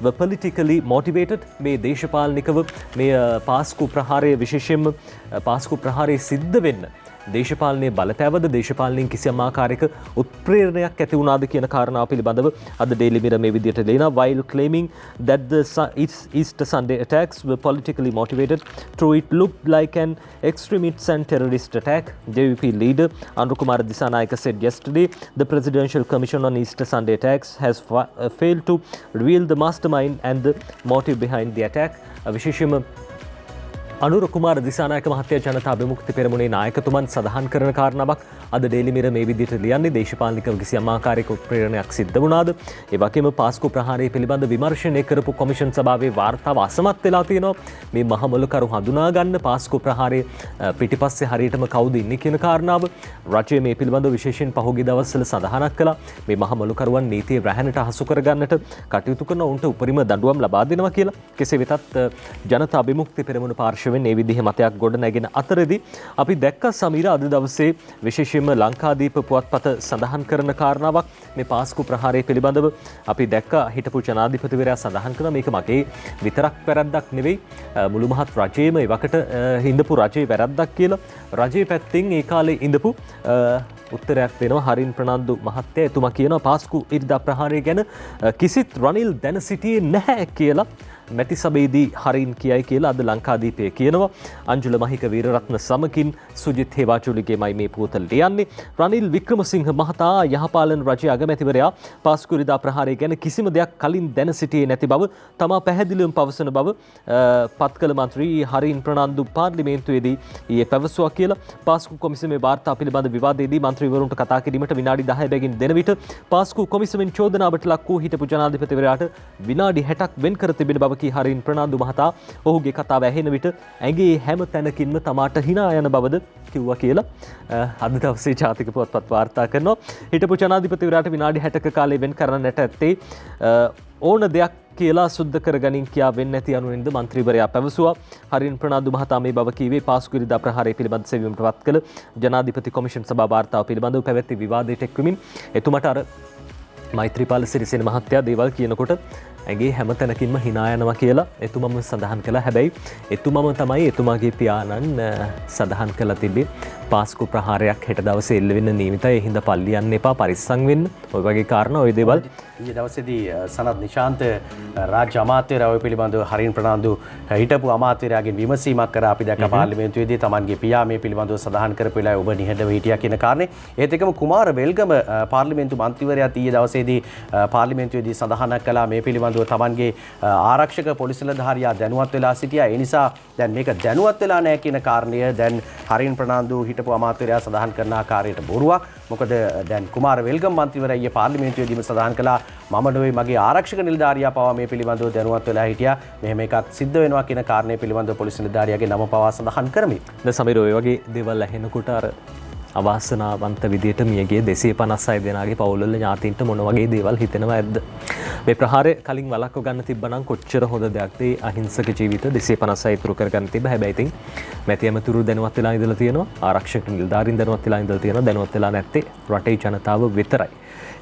were politically motivated. මේ දේශපාලනිකව මේ පාස්කු ප්‍රහාරය විශේෂයෙන්ම පාස්කු ප්‍රහාරය සිද්ධ වෙන්න දේශපාලනයේ බලපෑවද දේශපාලනයෙන් කිසියම් ආකාරයක උත්ප්‍රේරණයක් ඇති වුණාද කියන කාරණාව පිළිබඳව අද ඩේලි මිරර් මේ විදිහට ලියනවා. While claiming that the Easter Sunday attacks were politically motivated, true it looked like an extremist and terrorist attack. JVP leader Anura Kumara Dissanayake said yesterday the Presidential Commission on Easter Sunday attacks has failed to reveal the mastermind and the motive behind the attack. විශේෂයෙන්ම අනුර කුමාර දිසානායක මහත්තයා ජනතා විමුක්ති පෙරමුණේ නායකතුමන් සඳහන් කරන කාරණාවක් අද daily mirror මේ විදිහට ලියන්නේ. දේශපාලනිකව කිසියම් ආකාරයක උත්ප්‍රේරණයක් සිද්ධ වුණාද? ඒ වගේම පාස්කු ප්‍රහාරය පිළිබඳ විමර්ශනය කරපු කොමිෂන් සභාවේ වාර්තාව අසමත් වෙලා තියෙනවා. මේ මහමොලකරු හඳුනා ගන්න පාස්කු ප්‍රහාරය පිටිපස්සේ හරියටම කවුද ඉන්නේ කියන කාරණාව රජය මේ පිළිබඳ විශේෂයෙන් පහුගිය දවස්වල සඳහනක් කළා. මේ මහමොලකරුවන් නීතිය රැහැනට හසු කරගන්නට කටයුතු කරන උන්ට උපරිම දඬුවම් ලබා දෙනවා කියලා. කෙසේ වෙතත් ජනතා විමුක්ති පෙරමුණ පාර්ශවයෙන් මේ විදිහේ මතයක් ගොඩ නැගෙන අතරදී අපි දැක්ක සමීර අද දවසේ විශේෂයෙන්ම ලංකාදීප පුවත්පත සඳහන් කරන කාරණාවක් මේ පාස්කු ප්‍රහාරය පිළිබඳව අපි දැක්ක හිටපු ජනාධිපතිවරයා සඳහන් කළා මේක මගේ විතරක් වැරද්දක් නෙවෙයි මුළු මහත් රජයේම එවකට හිඳපු රජයේ වැරද්දක් කියලා. රජයේ පැත්තෙන් ඒ කාලේ ඉඳපු උත්තරයක් දෙනවා හරින් ප්‍රනාන්දු මහත්තයා. එතුමා කියනවා පාස්කු ඉරිදා ප්‍රහාරය ගැන කිසිත් රනිල් දැන සිටියේ නැහැ කියලා මැති සභේදී හරින් කියයි කියලා අද ලංකාදීපය කියනවා. අංජුල මහික වීරරත්න සමකින් සුජිත් හේවාචුලිගේමයි මේ පුවත ලියන්නේ. රනිල් වික්‍රමසිංහ මහතා යහපාලන රජයේ අගමැතිවරයා පාස්කු ඉරිදා ප්‍රහාරය ගැන කිසිම දෙයක් කලින් දැන සිටියේ නැති බව තමා පැහැදිලිවම පවසන බව පත්කළ මන්ත්‍රී හරින් ප්‍රනාන්දු පාර්ලිමේන්තුවේදී ඊයේ පැවසුවා කියලා. පාස්කු කොමිසමේ වාර්තා පිළිබඳ විවාදයේදී මන්ත්‍රීවරුන්ට කතා කිරීමට විනාඩි 10 බැගින් දෙන විට පාස්කු කොමිසමෙන් චෝදනාවට ලක් වූ හිටපු ජනාධිපතිවරයාට විනාඩි 60ක් වෙන් කර තිබෙන බව හරින් ප්‍රනාන්දු මහතා ඔහුගේ කතාව ඇහෙන විට ඇගේ හැම තැනකින්ම තමාට hina යන බවද කිව්වා කියලා අද දවසේ ජාතික පුවත්පත් වාර්තා කරනවා. හිටපු ජනාධිපතිවරයාට විනාඩි 60ක කාලය වෙන් කරන්නට ඇත්තේ ඕන දෙයක් කියලා සුද්ධ කරගනින් කියා වෙන්නේ නැති අනුවෙන්ද මන්ත්‍රීවරයා පැවසුවා. හරින් ප්‍රනාන්දු මහතා මේ බව කීවේ පාස්කු ඉරිදා ප්‍රහාරය පිළිබඳ සෙවීමට වත් කළ ජනාධිපති කොමිෂන් සභා වාර්තාව පිළිබඳව පැවැත්ති විවාදයට එක්වමින් එතුමට අර මෛත්‍රීපාල සිරිසේන මහත්තයා දේවල් කියනකොට ඇගේ හැම තැනකින්ම hina යනවා කියලා එතුමම සඳහන් කළා. හැබැයි එතුමම තමයි එතුමාගේ පියාණන් සඳහන් කළා තිබේ පාස්කු ප්‍රහාරයක් හෙට දවසේ එල්ල වෙන්න නියමිතයි. ඒ හින්දා පල්ලි යන්න එපා, පරිස්සම් වෙන්න. ඔය වගේ කාරණා ඔය දේවල් ඊයේ දවසේදී සනත් නිශාන්ත රාජ්‍ය අමාත්‍යවරයා ඔය පිළිබඳව හරින් ප්‍රනාන්දු හිටපු අමාත්‍යවරයාගෙන් විමසීමක් කරා. අපි දැක්ක පාර්ලිමේන්තුවේදී තමන්ගේ පියා මේ පිළිබඳව සඳහන් කරපු වෙලාවේ ඔබ නිහඬව හිටියා කියන කාරණේ. ඒත් එක්කම කුමාර වෙල්ගම පාර්ලිමේන්තු මන්ත්‍රීවරයා ඊයේ දවසේදී පාර්ලිමේන්තුවේදී සඳහනක් කළා මේ පිළිබඳව තමන්ගේ ආරක්ෂක පොලිස් නිලධාරියා දැනුවත් වෙලා සිටියා. ඒ නිසා දැන් මේක දැනුවත් වෙලා නැහැ කියන කාරණය දැන් හරින් ප්‍රනාන්දු හිටපු අමාත්‍යවරයා සඳහන් කරන ආකාරයට බොරුවක්. මොකද දැන් කුමාර වෙල්ගම මන්ත්‍රීවරයා ඊයේ පාර්ලිමේන්තුවේදීම සඳහන් කළා මම නෙවෙයි මගේ ආරක්ෂක නිලධාරියා පවා මේ පිළිබඳව දැනුවත් වෙලා හිටියා. මෙහෙම එකක් සිද්ධ වෙනවා කියන කාරණය පිළිබඳව පොලිස් නිලධාරියාගේ නම පවා සඳහන් කරමි. දැන් සමීර ඔය වගේ දේවල් ඇහෙනකොට අර අවාසනාවන්ත විදියට මියගේ 256 දෙනාගේ පවුල්වල ඥාතීන්ට මොන වගේ දේවල් හිතෙනවා ඇද්ද? මේ ප්‍රහාරය කලින් වළක්ව ගන්න තිබ්බනම් කොච්චර හොඳ දෙයක්ද? අහිංසක ජීවිත 256 ඉතුරු කරගන්න තිබ්බ. හැබැයි ඉතින් මැති ඇමතුරු දැනුවත් වෙලා ඉඳලා තියෙනවා. ආරක්ෂක නිලධාරීන් දැනුවත් වෙලා ඉඳලා තියෙනවා. දැනුවත් වෙලා නැත්තේ රටේ ජනතාව විතරයි.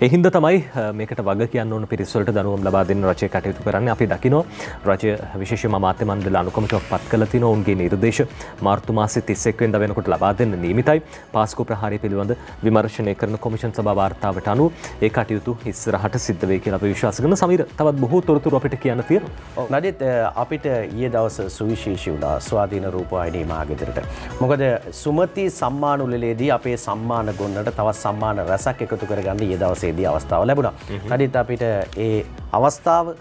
ඒ හින්දා තමයි මේකට වග කියන්න ඕන පිරිස් වලට දඬුවම් ලබා දෙන්න රජය කටයුතු කරන්නේ. අපි දකිනවා රජය විශේෂයෙන්ම අමාත්‍ය මණ්ඩල අනුකම්පාවක් පත් කළා තියෙනවා. ඔවුන්ගේ නිර්දේශ මාර්තු මාසයේ 31 වෙනිදා වෙනකොට ලබා දෙන්න නියමිතයි. පාස්කෝ ප්‍රහාරය පිළිබඳ විමර්ශනය කරන කොමිෂන් සභා වාර්තාවට අනුව ඒ කටයුතු ඉස්සරහට සිද්ධ වෙයි කියලා අපි විශ්වාස කරනවා. සමීර තවත් බොහෝ තොරතුරු අපිට කියන්න තියෙනවා. නඩිත් අපිට ඊයේ දවස් සුවිශේෂී වුණා ස්වාධීන රූපවාහිනී මාගෙදරට. මොකද සුමති සම්මාන උළෙලේදී අපේ සම්මාන ගොන්නට තවත් සම්මාන රැසක් එකතු කරගන්න ඊයේ දවසේදී අවස්ථාව ලැබුණා. නඩිත් අපිට ඒ අවස්ථාව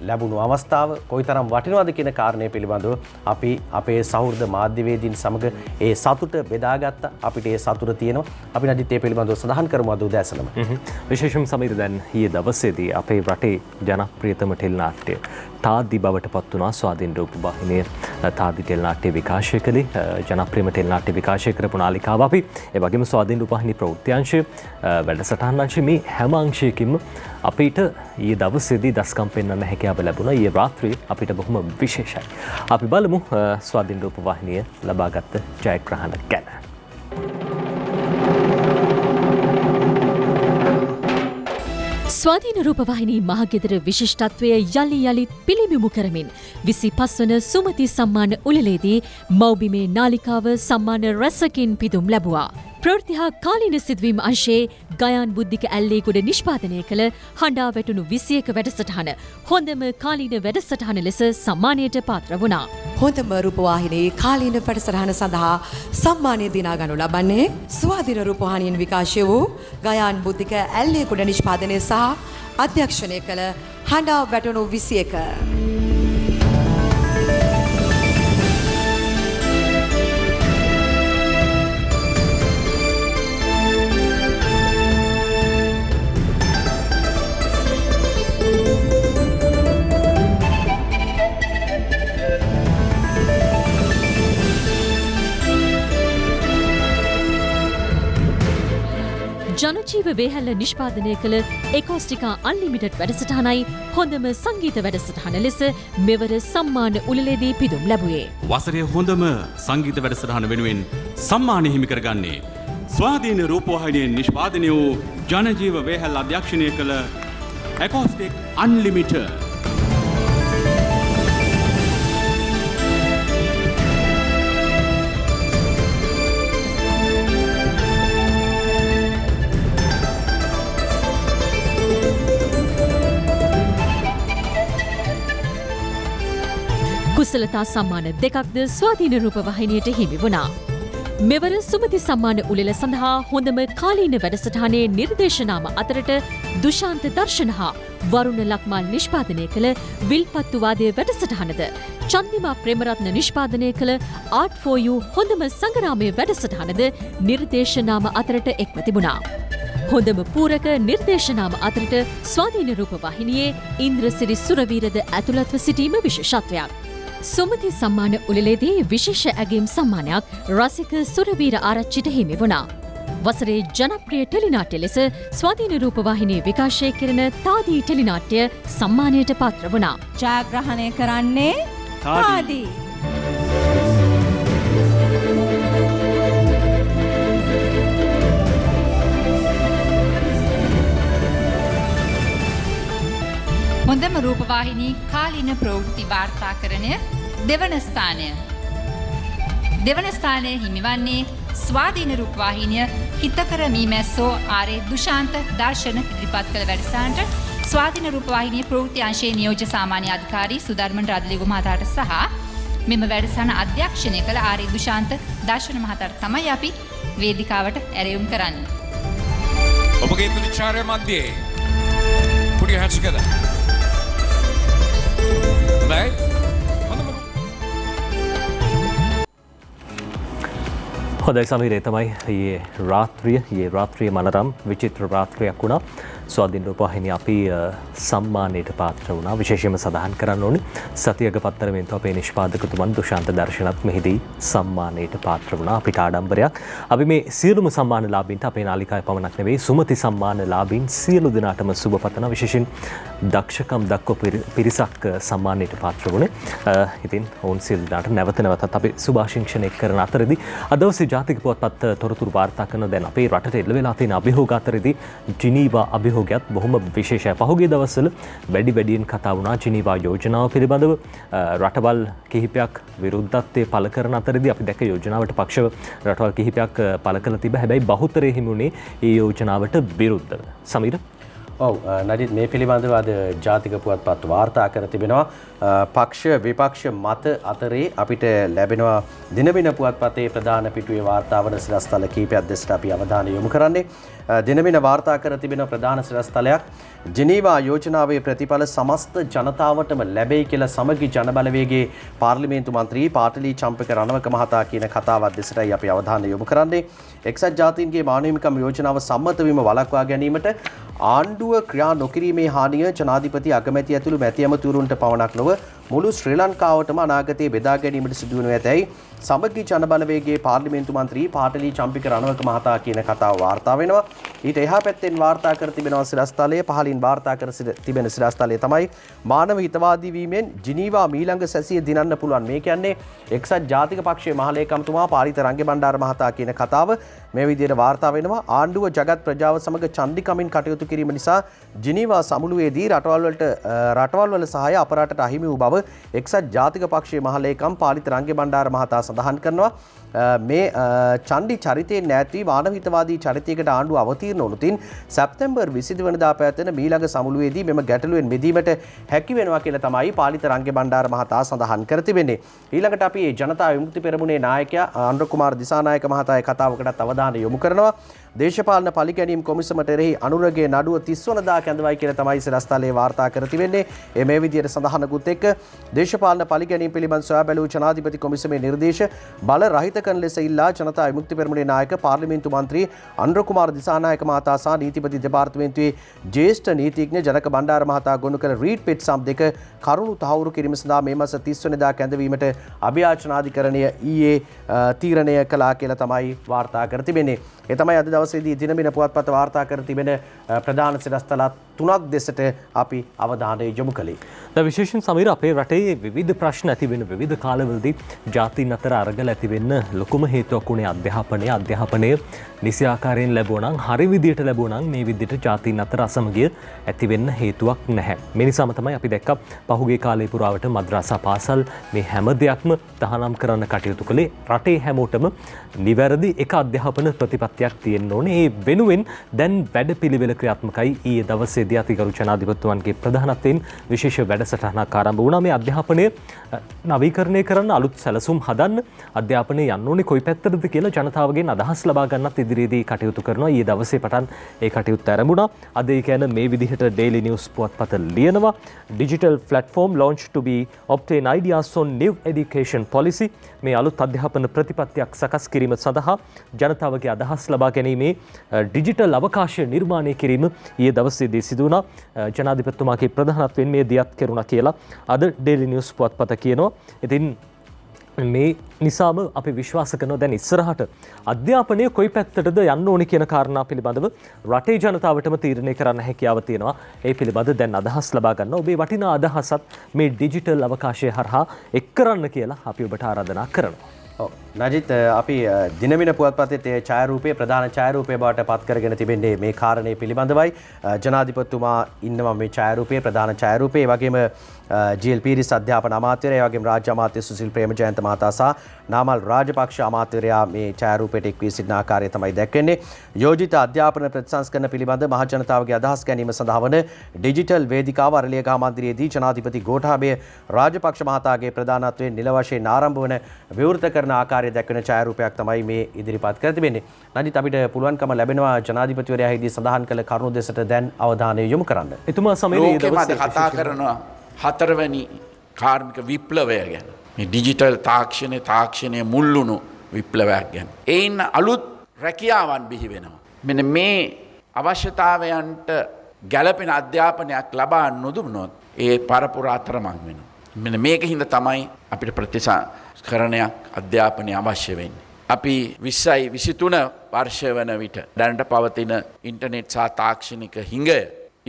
ලැබුණු අවස්ථාව කොයිතරම් වටිනවද කියන කාරණය පිළිබඳව අපි අපේ සහෘද මාධ්‍යවේදීන් සමග ඒ සතුට බෙදාගත්තා. අපිට ඒ සතුට තියෙනවා. අපි නඩිත් ඒ පිළිබඳව සඳහන් කරමු අද උදෑසනම. විශේෂම සමීර දැන් ඊයේ දවසේදී අපේ රටේ ජනප්‍රියතම ටෙලිනාට්‍ය තාදි බවට පත් වුණා. ස්වාධීන රූපවාහිනිය තාදි ටෙලිනාට්‍ය විකාශය කළේ ජනප්‍රියම ටෙලිනාට්‍ය විකාශය කරපු නාලිකාව අපි. ඒ වගේම ස්වාධීන රූපවාහිනී ප්‍රවෘත්ති අංශය වැඩසටහන් අංශය මේ හැම අංශයකින්ම අපිට ඊයේ දවසේදී දස්කම් පෙන්වන්න හැකියාව ලැබුණා. ඊයේ රාත්‍රියේ අපිට බොහොම විශේෂයි. අපි බලමු ස්වාධීන රූපවාහිනිය ලබාගත් ජයග්‍රහණ ගැන. ස්වාධීන රූපවාහිනී මහගෙදර විශිෂ්ටත්වය යළි යළිත් පිළිබිඹු කරමින් 25 වන සුමති සම්මාන උළෙලේදී මව්බිමේ නාලිකාව සම්මාන රැසකින් පිදුම් ලැබුවා. ප්‍රවෘත්ති හා කාලීන සිදුවීම් අංශයේ ගයාන් බුද්ධික ඇල්ලේගොඩ නිෂ්පාදනය කළ හඬා වැටුණු 21 වැඩසටහන හොඳම කාලීන වැඩසටහන ලෙස සම්මානයට පාත්‍ර වුණා. හොඳම රූපවාහිනී කාලීන වැඩසටහන සඳහා සම්මානය දිනා ගනු ලබන්නේ ස්වාධීන රූපවාහිනියෙන් විකාශය වූ ගයාන් බුද්ධික ඇල්ලේගොඩ නිෂ්පාදනය සහ අධ්‍යක්ෂණය කළ හඬා වැටුණු 21. ජනජීව වේහැල්ල නිෂ්පාදනය කළ එකෝස්ටිකා අන්ලිමිටඩ් වැඩසටහනයි හොඳම සංගීත වැඩසටහන ලෙස මෙවර සම්මාන උළෙලේදී පිදුම් ලැබුවේ. වසරේ හොඳම සංගීත වැඩසටහන වෙනුවෙන් සම්මාන හිමි කරගන්නේ ස්වාධීන රූපවාහිනියෙන් නිෂ්පාදනය වූ ජනජීව වේහැල්ල අධ්‍යක්ෂණය කළ එකෝස්ටික් අන්ලිමිටඩ්. කුසලතා සම්මාන දෙකක්ද ස්වාධීන රූපවාහිනියට හිමි වුණා. මෙවර සුමති සම්මාන උළෙල සඳහා හොඳම කාලීන වැඩසටහනේ නිර්දේශනාම අතරට දුෂාන්ත දර්ශන හා වරුණ ලක්මාල් නිෂ්පාදනය කළ විල්පත්තුවාදය වැඩසටහනද චන්දිමා ප්‍රේමරත්න නිෂ්පාදනය කළ ආර්ට් ෆෝ යූ හොඳම සංගරාමය වැඩසටහනද නිර්දේශනාම අතරට එක්ව තිබුණා. හොඳම පූරක නිර්දේශනාම අතරට ස්වාධීන රූපවාහිනියේ ඉන්ද්‍රසිරි සුරවීරද ඇතුළත්ව සිටීම විශේෂත්වයක්. සුමති සම්මාන උළෙලේදී විශේෂ ඇගීම් සම්මානයක් රසික සුරවීර ආරච්චිට හිමි වුණා. වසරේ ජනප්‍රිය ටෙලිනාට්‍ය ලෙස ස්වාධීන රූපවාහිනිය විකාශය කරන තාදී ටෙලිනාට්‍ය සම්මානයට පාත්‍ර වුණා. ජයග්‍රහණය කරන්නේ තාදී. හොඳම රූපවාහිනී කාලීන ප්‍රවෘත්ති වාර්තාකරණය දෙවන ස්ථානය. දෙවන ස්ථානය හිමිවන්නේ ස්වාධීන රූපවාහිනිය හිතකර මීමැස්සෝ ආරේ දුෂාන්ත දර්ශන ඉදිරිපත් කළ වැඩසටහනට ස්වාධීන රූපවාහිනිය ප්‍රවෘත්ති අංශයේ නියෝජ්‍ය සාමාන්‍ය අධිකාරී සුධර්මන් රාදලිගු මහතාට සහ මෙම වැඩසටහන අධ්‍යක්ෂණය කළ ආරේ දුෂාන්ත දර්ශන මහතාට තමයි අපි වේදිකාවට ඇරයුම් කරන්නේ. ඔබගේ ප්‍රතිචාරය මැද්දේ put your hands together. හොඳයි සමීරේ තමයි ඊයේ රාත්‍රිය මනරම් විචිත්‍ර රාත්‍රියක් වුණා. ස්වාධීන රූපවාහිනිය අපි සම්මානයට පාත්‍ර වුණා. විශේෂයෙන්ම සඳහන් කරන්න ඕනේ සතියක පත්තරමෙන්තු අපේ නිෂ්පාදකතුමන් දුෂාන්ත දර්ශනත් මෙහිදී සම්මානයට පාත්‍ර වුණා. අපිට ආඩම්බරයක්. අපි මේ සියලුම සම්මානලාභීන්ට අපේ නාලිකාවේ පමණක් නෙවෙයි සුමති සම්මානලාභීන් සියලු දෙනාටම සුබ පතනවා. විශේෂයෙන් දක්ෂකම් දක්වපු පිරිසක් සම්මානයට පාත්‍ර වුණේ. ඉතින් ඔවුන් සියලු දෙනාට නැවත නැවතත් අපි සුභාශිංසනය කරන අතරදී අද දවසේ ජාතික පුවත්පත් තොරතුරු වාර්තා කරන දැන් අපේ රටට එල්ල වෙලා තියෙන අභියෝග අතරදී ජිනීවා අභියෝගයත් බොහොම විශේෂයි. පහුගිය දවස්වල වැඩියෙන් කතා වුණා ජිනීවා යෝජනාව පිළිබඳව. රටවල් කිහිපයක් විරුද්ධත්වයේ පළ කරන අතරදී අපි දැක්ක යෝජනාවට පක්ෂව රටවල් කිහිපයක් පළ කළ තිබ. හැබැයි බහුතරය හිමුනේ ඒ යෝජනාවට විරුද්ධව. සමීර ඔව් නඩිත් මේ පිළිබඳව අද ජාතික පුවත්පත් වාර්තා කර තිබෙනවා. පක්ෂ විපක්ෂ මත අතරේ අපිට ලැබෙනවා දිනබින පුවත්පතේ ප්‍රධාන පිටුවේ වාර්තා වන සිරස්තල කීපයක් දෙසට අපි අවධානය යොමු කරන්නේ. දිනබින වාර්තා කර තිබෙන ප්‍රධාන සිරස්තලයක් ජිනීවා යෝජනාවේ ප්‍රතිඵල සමස්ත ජනතාවටම ලැබෙයි කියලා සමගි ජනබලවේගයේ පාර්ලිමේන්තු මන්ත්‍රී පාටලී චම්පක රණවක මහතා කියන කතාවත් දෙසටයි අපි අවධානය යොමු කරන්නේ. එක්සත් ජාතීන්ගේ මානව හිමිකම් යෝජනාව සම්මත වීම වළක්වා ගැනීමට ආණ්ඩුව ක්‍රියා නොකිරීමේ හානිය ජනාධිපති අගමැති ඇතුළු මැති ඇමතිවරුන්ට පමණක් නොව මුළු ශ්‍රී ලංකාවටම අනාගතයේ බෙදා ගැනීමට සිදුවනු ඇතැයි සමගි ජනබලවේගයේ පාර්ලිමේන්තු මන්ත්‍රී පාටලී චම්පික රණවක මහතා කියන කතාව වාර්තා වෙනවා. ඊට එහා පැත්තෙන් වාර්තා කර තිබෙනවා සිරස්තලයේ පහලින් වාර්තා කර තිබෙන සිරස්තලයේ තමයි මානව හිතවාදී වීමෙන් ජිනීවා මීළඟ සැසිය දිනන්න පුළුවන්. මේ කියන්නේ එක්සත් ජාතික පක්ෂයේ මහලේකම්තුමා පාලිත රංගබණ්ඩාර මහතා කියන කතාව මේ විදිහට වාර්තා වෙනවා. ආණ්ඩුව ජගත් ප්‍රජාව සමග චන්දිකමින් කටයුතු කිරීම නිසා ජිනීවා සමුළුවේදී රටවල් වල සහාය අප රටට අහිමි වූ බව එක්සත් ජාතික පක්ෂයේ මහලේකම් පාලිත රංගබණ්ඩාර මහතා සඳහන් කරනවා. මේ චණ්ඩි චරිතයෙන් ඈත් වී මානව හිතවාදී චරිතයකට ආණ්ඩුව අවතීර්ණ වුණොතින් සැප්තැම්බර් 22 වෙනිදා පැවැත්වෙන මීළඟ සමුළුවේදී මෙම ගැටලුවෙන් මිදීමට හැකි වෙනවා කියලා තමයි පාලිත රංගබණ්ඩාර මහතා සඳහන් කර තිබෙන්නේ. ඊළඟට අපි ජනතා විමුක්ති පෙරමුණේ නායකයා ආන්ද්‍ර කුමාර දිසානායක මහතාගේ කතාවකටත් අවධානය යොමු කරනවා. දේශපාලන පලිගැනීම් කොමිසමට එරෙහි අනුරගේ නඩුව 30 වනදා කැඳවයි කියලා තමයි සිරස්තලයේ වාර්තා කර තිබෙන්නේ. මේ විදිහට සඳහනකුත් එක්ක දේශපාලන පලිගැනීම් පිළිබඳ සොයා බැලූ ජනාධිපති කොමිසමේ නිර්දේශ බල රහිත කරන ලෙස ඉල්ලා ජනතා විමුක්ති පෙරමුණේ නායක පාර්ලිමේන්තු මන්ත්‍රී ආන්ද්‍ර කුමාර දිසානායක මහතා සහ නීතිපති දෙපාර්තමේන්තුවේ ජ්‍යෙෂ්ඨ නීතිඥ ජනක බණ්ඩාර මහතා ගොනු කළ රීඩ් පෙට්සම් දෙක කරුණු තහවුරු කිරීම සඳහා මේ මාස 30 වෙනිදා කැඳවීමට අභියාචනාධිකරණය ඊයේ තීරණය කළා කියලා තමයි වාර්තා කර තිබෙන්නේ. ඒ තමයි අද දවසේදී දිනබින පුවත්පත වාර්තා කර තිබෙන ප්‍රධාන සිරස්තල තුනක් දෙසට අපි අවධානය යොමු කළේ. දැන් විශේෂයෙන් සමීර අපේ රටේ විවිධ ප්‍රශ්න ඇති වෙන විවිධ කාලවලදී ජාතීන් අතර අරගල ඇති වෙන්න ලොකුම හේතුවක් උනේ අධ්‍යාපනය නිසි ආකාරයෙන් ලැබුණා නම් හරි විදියට ලැබුණා නම් මේ විදියට ජාතීන් අතර අසමගිය ඇති වෙන්න හේතුවක් නැහැ. මේ නිසාම තමයි අපි දැක්කා පහුගිය කාලේ පුරාවට මද්‍රසා පාසල් මේ හැම දෙයක්ම තහනම් කරන්න කටයුතු කළේ රටේ හැමෝටම නිවැරදි එක අධ්‍යාපන ප්‍රතිපත්තියක් තියෙන්න ඕනේ. ඒ වෙනුවෙන් දැන් වැඩපිළිවෙල ක්‍රියාත්මකයි. ඊයේ දවසේදී අතිගරු ජනාධිපතිතුමන්ගේ ප්‍රධානත්වයෙන් විශේෂ වැඩසටහනක් ආරම්භ වුණා. මේ අධ්‍යාපනය නවීකරණය කරන්න අලුත් සැලසුම් හදන්න අධ්‍යාපනය යන්න ඕනේ කොයි පැත්තටද කියලා ජනතාවගෙන් අදහස් ලබා ගන්නත් ඉදිරියේදී කටයුතු කරනවා. ඊයේ දවසේ පටන් ඒ කටයුත්ත ආරම්භුණා. අද ඒ කියන්නේ මේ විදිහට Daily News පුවත්පත ලියනවා. Digital platform launched to be obtain ideas on new education policy. මේ අලුත් අධ්‍යාපන ප්‍රතිපත්තියක් සකස් කිරීම සඳහා ජනතාවගේ අදහස් ලබා ගැනීමේ ඩිජිටල් අවකාශය නිර්මාණය කිරීම ඊයේ දවසේදී සිදු වුණා. ජනාධිපතිතුමාගේ ප්‍රධානත්වයෙන් මේ දියත් කෙරුණා කියලා අද Daily News පුවත්පත කියනවා. ඉතින් මේ නිසාම අපි විශ්වාස කරනවා දැන් ඉස්සරහට අධ්‍යාපනය කොයි පැත්තටද යන්න ඕනේ කියන කාරණා පිළිබඳව රටේ ජනතාවටම තීරණය කරන්න හැකියාව තියෙනවා. ඒ පිළිබඳ දැන් අදහස් ලබා ගන්න ඔබේ වටිනා අදහසත් මේ ඩිජිටල් අවකාශය හරහා එක් කරන්න කියලා අපි ඔබට ආරාධනා කරනවා. නජිත් අපි දිනමින පුවත්පතේ ඡායාරූපයේ ප්‍රධාන ඡායාරූපය බවට පත් කරගෙන තිබෙන්නේ මේ කාරණේ පිළිබඳවයි. ජනාධිපතිතුමා ඉන්නවා මේ ඡායාරූපයේ ප්‍රධාන ඡායාරූපයේ. ඒ වගේම ජීල් පීරිස් අධ්‍යාපන අමාත්‍යවරයා, ඒ වගේම රාජ්‍ය අමාත්‍ය සුසිල් ප්‍රේමජයන්ත මහතා සහ නාමල් රාජපක්ෂ අමාත්‍යවරයා මේ ඡායාරූපයට එක් වී සිටින ආකාරය තමයි දැක්වෙන්නේ. යෝජිත අධ්‍යාපන ප්‍රතිසංස්කරණ පිළිබඳ මහ ජනතාවගේ අදහස් ගැනීම සඳහා වන ඩිජිටල් වේදිකාව අරලියගහ මන්දිරයේදී ජනාධිපති ගෝඨාභය රාජපක්ෂ මහතාගේ ප්‍රධානත්වයෙන් නිල වශයෙන් ආරම්භ වන විවෘත කරන ආකාරය දැක්වෙන ඡායාරූපයක් තමයි මේ ඉදිරිපත් කර තිබෙන්නේ. නජිත් අපිට පුළුවන්කම ලැබෙනවා ජනාධිපතිවරයා හිදී සඳහන් කළ කරුණු දෙසට දැන් අවධානය යොමු කරන්න. එතුමා සමීරයේ දවසේ කතා කරනවා හතරවැනි කාර්මික විප්ලවය ගැන. මේ ඩිජිටල් තාක්ෂණය මුල්ලුණු විප්ලවයක් ගැන. එයින් අලුත් රැකියාවන් බිහි වෙනවා. මෙන්න මේ අවශ්‍යතාවයන්ට ගැළපෙන අධ්‍යාපනයක් ලබා නොදුන්නොත් ඒ පරපුර අතරමං වෙනවා. මෙන්න මේක හින්දා තමයි අපිට ප්‍රතිසංස්කරණයක් අධ්‍යාපනය අවශ්‍ය වෙන්නේ. අපි 20යි 23 වර්ෂය වන විට දැනට පවතින ඉන්ටර්නෙට් සහ තාක්ෂණික හිඟය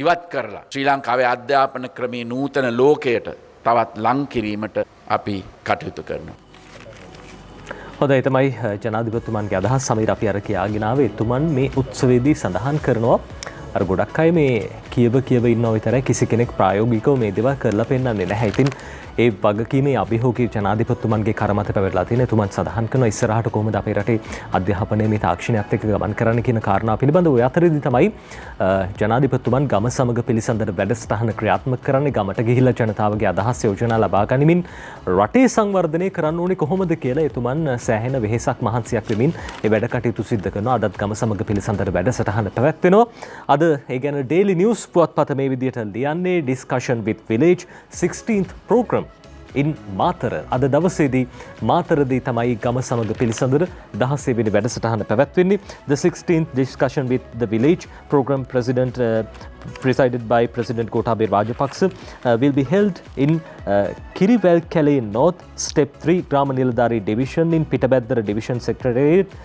ඉවත් කරලා ශ්‍රී ලංකාවේ අධ්‍යාපන ක්‍රමයේ නූතන ලෝකයට තවත් ලං කිරීමට අපි කටයුතු කරනවා. හොඳයි තමයි ජනාධිපතිතුමන්ගේ අදහස් සමීර අපි අර කියාගෙන ආවේ එතුමන් මේ උත්සවයේදී සඳහන් කරනවා අර ගොඩක් අය මේ කියව ඉන්නවා විතරයි කිසි කෙනෙක් ප්‍රායෝගිකව මේ දේවල් කරලා පෙන්නන්නේ නැහැ. ඉතින් ඒ වගකීමේ අභියෝගී ජනාධිපතිතුමන්ගේ කරමත පැවරලා තියෙන එතුමන් සඳහන් කරන ඉස්සරහට කොහොමද අපේ රටේ අධ්‍යාපනයේ මේ තාක්ෂණයත් එක්ක ගමන් කරන්න කියන කාරණා පිළිබඳව ඔය අතරේදී තමයි ජනාධිපතිතුමන් ගම සමග පිළිසඳර වැඩසටහන ක්‍රියාත්මක කරන්නේ ගමට ගිහිල්ලා ජනතාවගේ අදහස් යෝජනා ලබා ගනිමින් රටේ සංවර්ධනය කරන්න ඕනේ කොහොමද කියලා එතුමන් සෑහෙන වෙහෙසක් මහන්සියක් වෙමින් ඒ වැඩ කටයුතු සිදු කරනවා. අදත් ගම සමග පිළිසඳර වැඩසටහන පැවැත්වෙනවා. අද ඒ ගැන Daily News පුවත්පත මේ විදිහට ලියන්නේ discussion with village 16th program in Matara. අද දවසේදී මාතරදී තමයි ගම සමග පිළිසඳර 16 වෙනි වැඩසටහන පැවැත්වෙන්නේ. The 16th discussion with the village program presided by President Gotabaya Rajapaksa will be held in Kiriwelkale North Step 3 Grama Niladhari Division in Pitabeddara Division Secretariat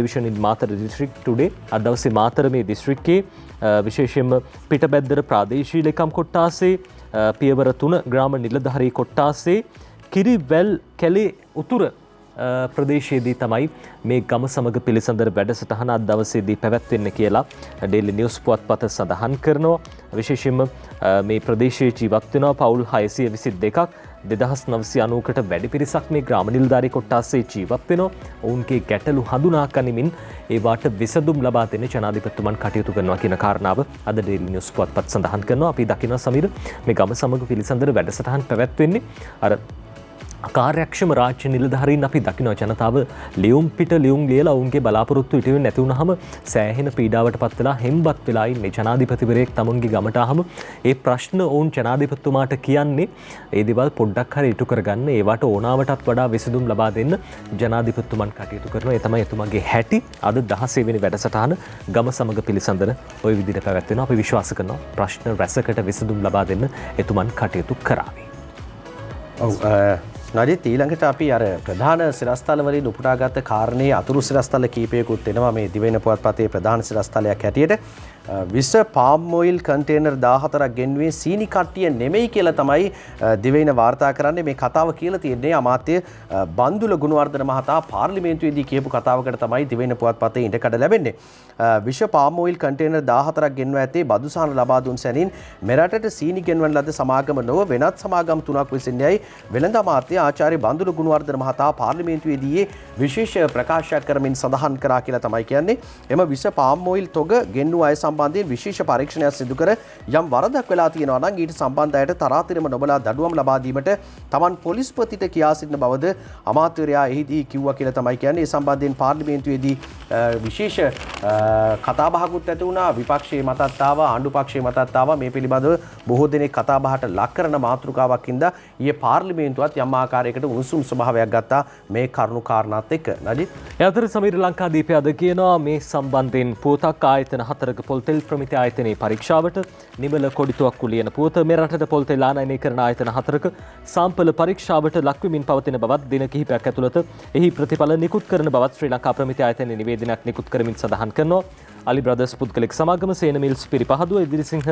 division in Matara district today. අද දවසේ මාතර මේ දිස්ත්‍රික්කයේ විශේෂයෙන්ම පිටබැද්දර ප්‍රාදේශීය ලේකම් කොට්ටාසේ පියවර 3 ග්‍රාම නිලධාරී කොට්ටාසේ කිරිවැල් කැලේ උතුර ප්‍රදේශයේදී තමයි මේ ගම සමග පිළිසඳර වැඩසටහන අද දවසේදී පැවැත්වෙන්නේ කියලා Daily News පුවත්පත සඳහන් කරනවා. විශේෂයෙන්ම මේ ප්‍රදේශයේ ජීවත් වෙන පවුල් 622ක් 2990කට වැඩි පිරිසක් මේ ග්‍රාම නිලධාරී කොට්ටාසේ ජීවත් වෙනවා. ඔවුන්ගේ ගැටලු හඳුනා ගනිමින් ඒවට විසඳුම් ලබා දෙන්න ජනාධිපතිතුමන් කටයුතු කරනවා කියන කාරණාව අද Daily News පුවත්පත් සඳහන් කරනවා. අපි දකිනවා සමීර මේ ගම සමග පිළිසඳර වැඩසටහන් පැවැත්වෙන්නේ අර කාර්යක්ෂම රාජ්‍ය නිලධාරීන් අපි දකිනවා ජනතාව ලියුම් පිට ලියුම් ලියලා ඔවුන්ගේ බලාපොරොත්තු ඉටු වෙන්නේ නැති වුනහම සෑහෙන පීඩාවට පත් වෙලා හෙම්බත් වෙලා ඉන්නේ. ජනාධිපතිවරයෙක් තමුන්ගේ ගමට ආවම ඒ ප්‍රශ්න ඔවුන් ජනාධිපතිතුමාට කියන්නේ ඒ දේවල් පොඩ්ඩක් හරි ඉටු කරගන්න ඒවට ඕනාවටත් වඩා විසඳුම් ලබා දෙන්න ජනාධිපතිතුමන් කටයුතු කරනවා. ඒ තමයි එතුමාගේ හැටි. අද 16 වෙනි වැඩසටහන ගම සමග පිළිසඳර ওই විදිහට පැවැත්වෙනවා. අපි විශ්වාස කරනවා ප්‍රශ්න රැසකට විසඳුම් ලබා දෙන්න එතුමන් කටයුතු කරાવી. ඔව් නජිත් ඊළඟට අපි අර ප්‍රධාන සිරස්තල වලින් උපුටාගත් කාරණේ අතුරු සිරස්තල කීපයකුත් එනවා මේ දිවයින පුවත්පතේ ප්‍රධාන සිරස්තලයක් හැටියට විස පාම් ඔයිල් කන්ටේනර් 14ක් ගෙන්වුවේ සීනි කට්ටිය නෙමෙයි කියලා තමයි දිවයින වාර්තා කරන්නේ. මේ කතාව කියලා තියෙන්නේ අමාත්‍ය බන්දුල ගුණවර්ධන මහතා පාර්ලිමේන්තුවේදී කියපු කතාවකට තමයි දිවයින පුවත්පතේ ඉඩකඩ ලැබෙන්නේ. විස පාම් ඔයිල් කන්ටේනර් 14ක් ගෙන්වා ඇත්තේ බදුසහන ලබා දුන් සැනින් මෙරටට සීනි ගෙන්වන ලද සමාගම නොව වෙනත් සමාගම් 3ක් විසින් යයි වෙළඳ අමාත්‍ය ආචාර්ය බන්දුල ගුණවර්ධන මහතා පාර්ලිමේන්තුවේදී විශේෂ ප්‍රකාශයක් කරමින් සඳහන් කරා කියලා තමයි කියන්නේ. එම විස පාම් ඔයිල් තොග ගෙන්වූ අය සම්බන්ධයෙන් විශේෂ පරීක්ෂණයක් සිදු කර යම් වරදක් වෙලා තියෙනවා නම් ඊට සම්බන්ධ අයට තරාතිරම නොබලා දඩුවම් ලබා දීමට තමන් පොලිස්පතිට කියා සිටින බවද අමාත්‍යවරයා එහිදී කිව්වා කියලා තමයි කියන්නේ. ඒ සම්බන්ධයෙන් පාර්ලිමේන්තුවේදී විශේෂ කතාබහකුත් ඇති වුණා. විපක්ෂයේ මතත් ආවා, ආණ්ඩු පක්ෂයේ මතත් ආවා. මේ පිළිබඳව බොහෝ දෙනෙක් කතාබහට ලක් කරන මාතෘකාවක් හින්දා ඊයේ පාර්ලිමේන්තුවත් යම් ආකාරයකට උණුසුම් ස්වභාවයක් ගත්තා මේ කරුණු කාරණාත් එක්ක. නජිත් ඒ අතර සමීර ලංකාදීපය අද කියනවා මේ සම්බන්ධයෙන් පුවතක් ආයතන 4ක පොල්තෙල් ප්‍රමිති ආයතනයේ පරීක්ෂාවට නිමල කොඩිතුවක්කු ලියන පුවත මෙරටට පොල්තෙල් ආනයනය කරන ආයතන 4ක සාම්පල පරීක්ෂාවට ලක්වෙමින් පවතින බවත් දින කිහිපයක් ඇතුළත එහි ප්‍රතිඵල නිකුත් කරන බවත් ශ්‍රී ලංකා ප්‍රමිති ආයතනයේ නිවේදනයක් නිකුත් කරමින් සඳහන් කරනවා. අලි බ්‍රදර්ස් පුද්ගලික සමාගම සේන මිල්ස් පිරිපහදුව ඉදිරිසිංහ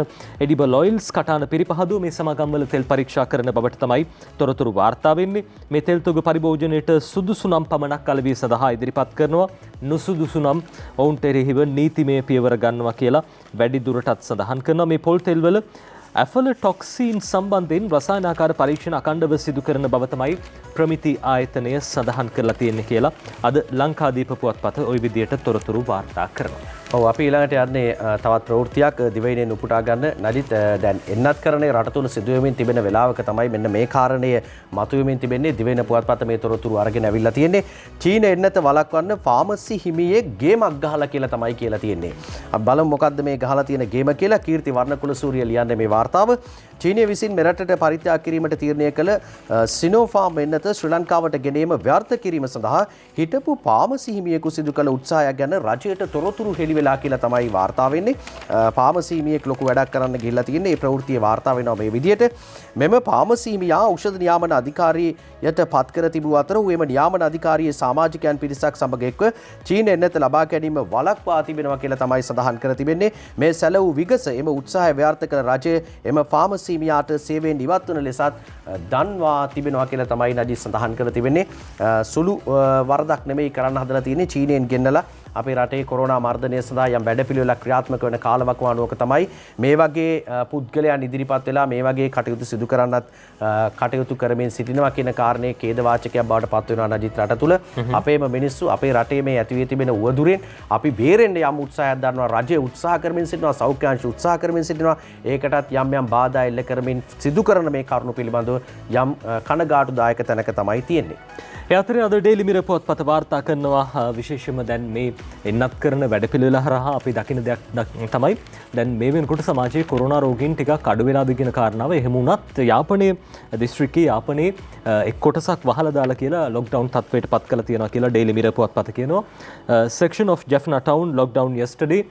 එඩිබල් ඔයිල්ස් කටාන පිරිපහදුව මේ සමාගම්වල තෙල් පරීක්ෂා කරන බවට තමයි තොරතුරු වාර්තා වෙන්නේ. මේ තෙල් තොග පරිභෝජනයට සුදුසු නම් පමණක් අලවිය සඳහා ඉදිරිපත් කරනවා. නුසුදුසු නම් ඔවුන්ට එරෙහිව නීතිමය පියවර ගන්නවා කියලා වැඩි දුරටත් සඳහන් කරනවා. මේ පොල් තෙල්වල ඇෆලටොක්සින් සම්බන්ධයෙන් රසායනාකාර පරීක්ෂණ අඛණ්ඩව සිදු කරන බව තමයි ප්‍රමිති ආයතනය සඳහන් කරලා තියෙන්නේ කියලා අද ලංකාදීප පුවත්පත ওই විදියට තොරතුරු වාර්තා කරනවා. ඔව් අපි ඊළඟට යන්නේ තවත් ප්‍රවෘත්තියක් දිවයිනෙන් උපුටා ගන්න. නජිත් දැන් එන්නත් කරන්නේ රට තුන සිදුවෙමින් තිබෙන වෙලාවක තමයි මෙන්න මේ කාරණය මතුවෙමින් තිබෙන්නේ. දිවයින පුවත්පත මේ තොරතුරු අරගෙන අවිල්ලා තියෙන්නේ. චීන එන්නත වළක්වන්න ෆාමසි හිමියේ ගේමක් ගහලා කියලා තමයි කියලා තියෙන්නේ. අපි බලමු මොකද්ද මේ ගහලා තියෙන ගේම කියලා. කීර්ති වර්ණකුලසූරිය ලියන්නේ මේ වාර්තාව. චීනය විසින් මෙරටට පරිත්‍යාග කිරීමට තීරණය කළ සිනෝෆාම් එන්නත ශ්‍රී ලංකාවට ගෙනීම ව්‍යර්ථ කිරීම සඳහා හිටපු ෆාමසි හිමියෙකු සිදු කළ උත්සාහයක් ගැන රජයට තොරතුරු හෙළිවෙලා වෙලා කියලා තමයි වාර්තා වෙන්නේ. පාමසීමියෙක් ලොකු වැඩක් කරන්න ගිහිල්ලා තියෙන්නේ. ඒ ප්‍රවෘත්තියේ වාර්තා වෙනවා මේ විදිහට. මෙම පාමසීමියා ඖෂධ නියාමන අධිකාරියට පත් කර තිබූ අතර එම නියාමන අධිකාරියේ සමාජිකයන් පිරිසක් සමග එක්ව චීන එන්නත ලබා ගැනීම වළක්වා තිබෙනවා කියලා තමයි සඳහන් කර තිබෙන්නේ. මේ සැලවූ විගස එම උත්සාහය ව්‍යාර්ථ කළ රජය එම පාමසීමියාට සේවයෙන් ඉවත් වන ලෙසත් දන්වා තිබෙනවා කියලා තමයි නජි සඳහන් කර තිබෙන්නේ. සුළු වරදක් නෙමෙයි කරන්න හදලා තියෙන්නේ චීනයෙන් ගෙන්නලා අපේ රටේ කොරෝනා මර්ධනය සඳහා යම් වැඩපිළිවෙලක් ක්‍රියාත්මක වන කාලවකවානුවක තමයි මේ වගේ පුද්ගලයන් ඉදිරිපත් වෙලා මේ වගේ කටයුතු සිදු කරන්නත් කටයුතු කරමින් සිටිනවා කියන කාරණේ ඛේදවාචකයක් බවට පත් වෙනවා නජිත් රට තුල. අපේම මිනිස්සු අපේ රටේ මේ ඇති වී තිබෙන උවදුරෙන් අපි බේරෙන්න යම් උත්සාහයක් දරනවා. රජය උත්සාහ කරමින් සිටිනවා, සෞඛ්‍ය අංශ උත්සාහ කරමින් සිටිනවා. ඒකටත් යම් බාධා එල්ල කරමින් සිදු කරන මේ කරුණු පිළිබඳව යම් කනගාටුදායක තැනක තමයි තියෙන්නේ. ඒ අතරේ අද ඩේලි මිරර් පුවත්පත වාර්තා කරනවා විශේෂයෙන්ම දැන් මේ එන්නත් කරන වැඩපිළිවෙල හරහා අපි දකින දෙයක් තමයි දැන් මේ වෙනකොට සමාජයේ කොරෝනා රෝගීන් ටිකක් අඩු වෙලාද කියන කාරණාව. එහෙම වුණත් යාපනයේ දිස්ත්‍රික්කයේ යාපනයේ එක් කොටසක් වහලා දාලා කියලා ලොක්ඩවුන් තත්ත්වයට පත් කරලා තියෙනවා කියලා ඩේලි මිරර් පුවත්පත කියනවා. section of Jaffna town locked down yesterday.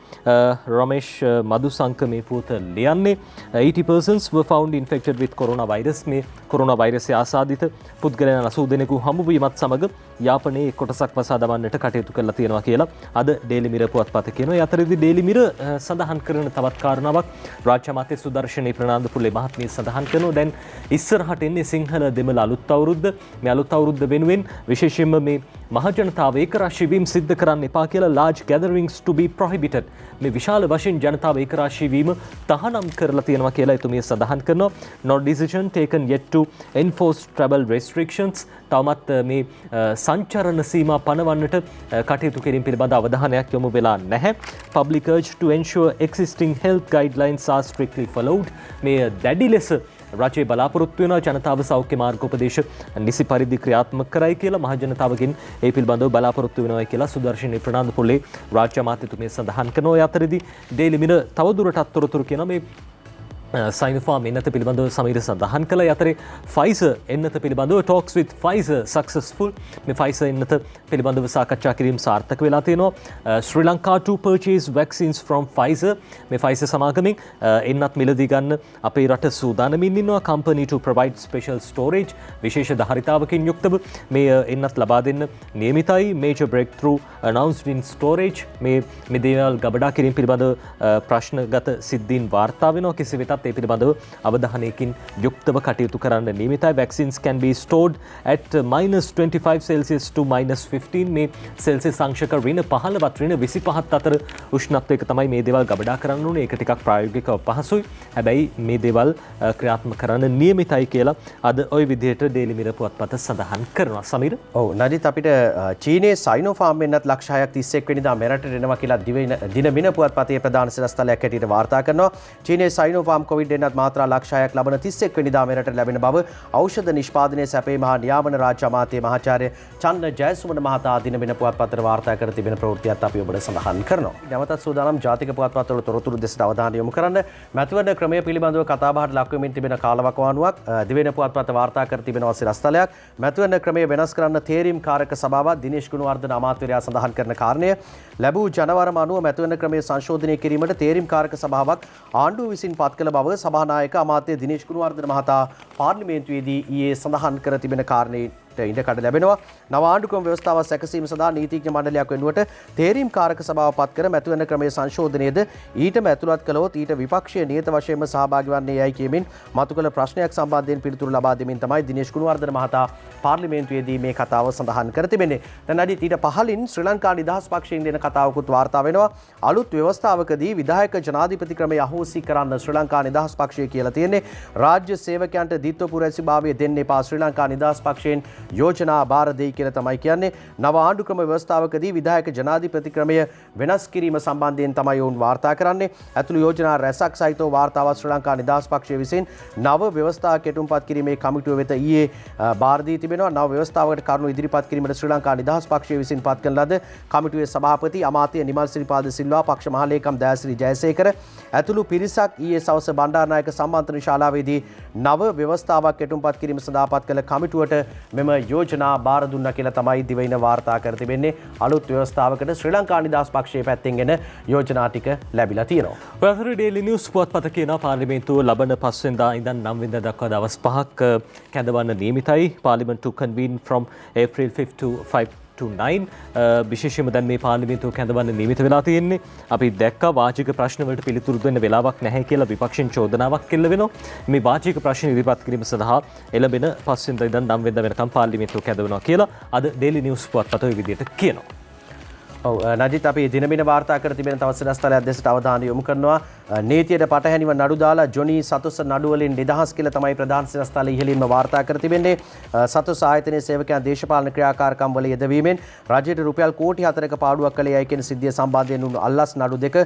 Ramesh Madhusanka මේ පුවත ලියන්නේ 80 persons were found infected with coronavirus. මේ කොරෝනා වෛරසය ආසාදිත පුද්ගලයන් 80 දෙනෙකු හමු වීමත් සමග යාපනයේ කොටසක් වසා දමන්නට කටයුතු කරලා තියෙනවා කියලා අද ඩේලි මිරර් පුවත්පත කියනවා. ඒ අතරේදී ඩේලි මිරර් සඳහන් කරන තවත් කාරණාවක් රාජ්‍ය අමාත්‍ය සුදර්ශනී ප්‍රනාන්දුපුල්ලේ මහත්මිය සඳහන් කරනවා. දැන් ඉස්සරහට එන්නේ සිංහල දෙමළ අලුත් අවුරුද්ද. මේ අලුත් අවුරුද්ද වෙනුවෙන් විශේෂයෙන්ම මේ මහජනතාව ඒකරාශී වීම සිද්ධ කරන්න එපා කියලා large gatherings to be prohibited. මේ විශාල වශයෙන් ජනතාව ඒකරාශී වීම තහනම් කරලා තියෙනවා කියලා එතුමිය සඳහන් කරනවා. no decision taken yet to enforce travel restrictions. තවමත් මේ සංචරණ සීමා පනවන්නට කටයුතු කිරීම පිළිබඳ අවධානයක් යොමු වෙලා නැහැ. Public urge to ensure existing health guidelines are strictly followed. මේ දැඩි ලෙස රජයේ බලාපොරොත්තු වෙන ජනතාව සෞඛ්‍ය මාර්ගෝපදේශ නිසි පරිදි ක්‍රියාත්මක කරයි කියලා මහජනතාවගෙන් ඒ පිළිබඳව බලාපොරොත්තු වෙනවා කියලා සුදර්ශනී ප්‍රනාන්දුපුල්ලේ රාජ්‍ය අමාත්‍යතුමිය සඳහන් කරනවා. ඒ අතරදී ඩේලි මිරර් තවදුරටත් තොරතුරු කියනවා මේ Sinopharm එන්නත පිළිබඳව සමීර සඳහන් කළ අතරේ Pfizer එන්නත පිළිබඳව talks with Pfizer successful. මේ Pfizer එන්නත පිළිබඳව සාකච්ඡා කිරීම සාර්ථක වෙලා තියෙනවා. Sri Lanka to purchase vaccines from Pfizer. මේ Pfizer සමාගමෙන් එන්නත් මිලදී ගන්න අපේ රට සූදානමින් ඉන්නවා. company to provide special storage විශේෂ ධාරිතාවකින් යුක්තව මේ එන්නත් ලබා දෙන්න නියමිතයි. major breakthrough announced in storage. මේ දේවල් ගබඩා කිරීම පිළිබඳව ප්‍රශ්නගත සිද්ධීන් වාර්තා වෙනවා. කෙසේ වෙතත් ඒ පිළිබඳව අවධානයකින් යුක්තව කටයුතු කරන්න නියමිතයි. vaccines can be stored at -25 Celsius to -15 මේ සෙල්සියස් අංශක ඍණ 15ත් ඍණ 25ත් අතර උෂ්ණත්වයක තමයි මේ දේවල් ගබඩා කරන්න ඕනේ. ඒක ටිකක් ප්‍රායෝගිකව පහසුයි. හැබැයි මේ දේවල් ක්‍රියාත්මක කරන්න නියමිතයි කියලා අද ওই විදිහට ඩේලි මිරර් පුවත්පත සඳහන් කරනවා. සමීර. ඔව් නජිත් අපිට චීනයේ Sinopharm වෙනත් ලක්ෂ 6ක් 31 වෙනිදා මෙරට එනවා කියලා දින මින පුවත්පතේ ප්‍රධාන සිරස්තලයක් හැටියට වාර්තා කරනවා. චීනයේ Sinopharm කොවිඩ් එන්නත් මාත්‍රා ලක්ෂ 6ක් ලබන 31 වෙනිදා මෙරට ලැබෙන බව ඖෂධ නිෂ්පාදනයේ සැපේ මහා නියාමන රාජ්‍ය අමාත්‍ය මහාචාර්ය චන්න ජයසුමන මහතා දින මින පුවත්පතට වාර්තා කර තිබෙන ප්‍රවෘත්තියත් අපි ඔබට සඳහන් කරනවා. නැවතත් සූදානම් ජාතික පුවත්පත්වල තොරතුරු දෙසට අවධානය යොමු කරන්න. මැතිවරණ ක්‍රමය පිළිබඳව කතාබහට ලක් වෙමින් තිබෙන කාලවකවානුවක් දිවෙන පුවත්පත වාර්තා කර තිබෙනවා සිරස්තලයක්. මැතිවරණ ක්‍රමය වෙනස් කරන්න තේරීම් කාරක සභාවක් දිනේෂ් ගුණවර්ධන අමාත්‍යවරයා සඳහන් කරන කාරණය ලැබූ ජනවරම අනුව මැතිවරණ ක්‍රමය සංශෝධනය කිරීමට තේරීම් කාරක සභාවක් ආණ්ඩුව විසින් පත් කළ බව සභානායක අමාත්‍ය දිනේෂ් ගුණවර්ධන මහතා පාර්ලිමේන්තුවේදී ඊයේ සඳහන් කර තිබෙන කාරණයට ඉඩකඩ ලැබෙනවා. නව ආණ්ඩුක්‍රම ව්‍යවස්ථාව සැකසීම සඳහා නීතිඥ මණ්ඩලයක් වෙනුවට තේරීම් කාරක සභාව පත් කර මැතිවරණ ක්‍රමයේ සංශෝධනයේද ඊටම ඇතුළත් කළොත් ඊට විපක්ෂයේ නියත වශයෙන්ම සහභාගී වන්නේ යයි කියමින් මතු කළ ප්‍රශ්නයක් සම්බන්ධයෙන් පිළිතුරු ලබා දෙමින් තමයි දිනේෂ් ගුණවර්ධන මහතා පාර්ලිමේන්තුවේදී මේ කතාව සඳහන් කර තිබෙන්නේ. දැන් අද ඊට පහලින් ශ්‍රී ලංකා නිදහස් පක්ෂයෙන් දෙන කතාවකුත් වාර්තා වෙනවා. අලුත් ව්‍යවස්ථාවකදී විධායක ජනාධිපති ක්‍රමය අහෝසි කරන්න ශ්‍රී ලංකා නිදහස් පක්ෂය කියලා තියෙන්නේ. රාජ්‍ය සේවකයන්ට දීත්ව පුරැසිභාවය දෙන්න එපා ශ්‍රී ලංකා නිදහස් පක්ෂයෙන් යෝජනා බාර දෙයි කියලා තමයි කියන්නේ. නව ආණ්ඩුක්‍රම ව්‍යවස්ථාවකදී විධායක ජනාධිපති ක්‍රමය වෙනස් කිරීම සම්බන්ධයෙන් තමයි ඔවුන් වාර්තා කරන්නේ. ඇතුළු යෝජනා රැසක් සහිතව වාර්තාවක් ශ්‍රී ලංකා නිදහස් පක්ෂය විසින් නව ව්‍යවස්ථා කෙටුම්පත් කිරීමේ කමිටුව වෙත ඊයේ බාර දී තිබෙනවා. නව ව්‍යවස්ථාවකට කරුණු ඉදිරිපත් කිරීමට ශ්‍රී ලංකා නිදහස් පක්ෂය විසින් පත් කරන ලද කමිටුවේ සභාපති අමාත්‍ය නිමල් සිරිපාද සිල්වා, පක්ෂ මහලේකම් දයාසිරි ජයසේකර ඇතුළු පිරිසක් ඊයේ සවස බණ්ඩාරනායක සම්මන්ත්‍රණ ශාලාවේදී නව ව්‍යවස්ථාවක් කෙටුම්පත් කිරීම සඳහා පත් කළ කමිටුවට මෙම යෝජනා බාර දුන්නා කියලා තමයි දිවයින වාර්තා කර තිබෙන්නේ. අලුත් ව්‍යවස්ථාවකට ශ්‍රී ලංකා නිදහස් පක්ෂයේ පැත්තෙන් එන යෝජනා ටික ලැබිලා තියෙනවා. ඔයතර ඩේලි නිවුස් පුවත්පත කියනවා පාර්ලිමේන්තුව ලබන 5 වෙනිදා ඉඳන් 9 වෙනිදා දක්වා දවස් 5ක් කැඳවන්න නියමිතයි. Parliament to convene from April 5 to 9 විශේෂයෙන්ම දැන් මේ පාර්ලිමේන්තුව කැඳවන්න නියමිත වෙලා තියෙන්නේ. අපි දැක්කා වාචික ප්‍රශ්න වලට පිළිතුරු දෙන්න වෙලාවක් නැහැ කියලා විපක්ෂෙන් චෝදනාවක් එල්ල වෙනවා. මේ වාචික ප්‍රශ්න ඉදිරිපත් කිරීම සඳහා එළඹෙන 5 වෙනිදා ඉඳන් 9 වෙනිදා වෙනකම් පාර්ලිමේන්තුව කැඳවනවා කියලා අද ඩේලි නිවුස් පුවත්පත ඔය විදිහට කියනවා. ඔව් නජිත් අපි දිනමින වාර්තා කර තිබෙන තවත් සිරස්තලයක් දෙසට අවධානය යොමු කරනවා. නීතියට පටහැනිව නඩු දාලා ජොනි සතුස් නඩු වලින් නිදහස් කියලා තමයි ප්‍රධාන සිරස්තල ඉහළින්ම වාර්තා කර තිබෙන්නේ. සතුස් ආයතනයේ සේවකයන් දේශපාලන ක්‍රියාකාරකම් වල යෙදවීමෙන් රජයට රුපියල් කෝටි 4ක පාඩුවක් කළේ යයි කියන සිද්ධිය සම්බන්ධයෙන් වුණු අල්ලස් නඩු දෙක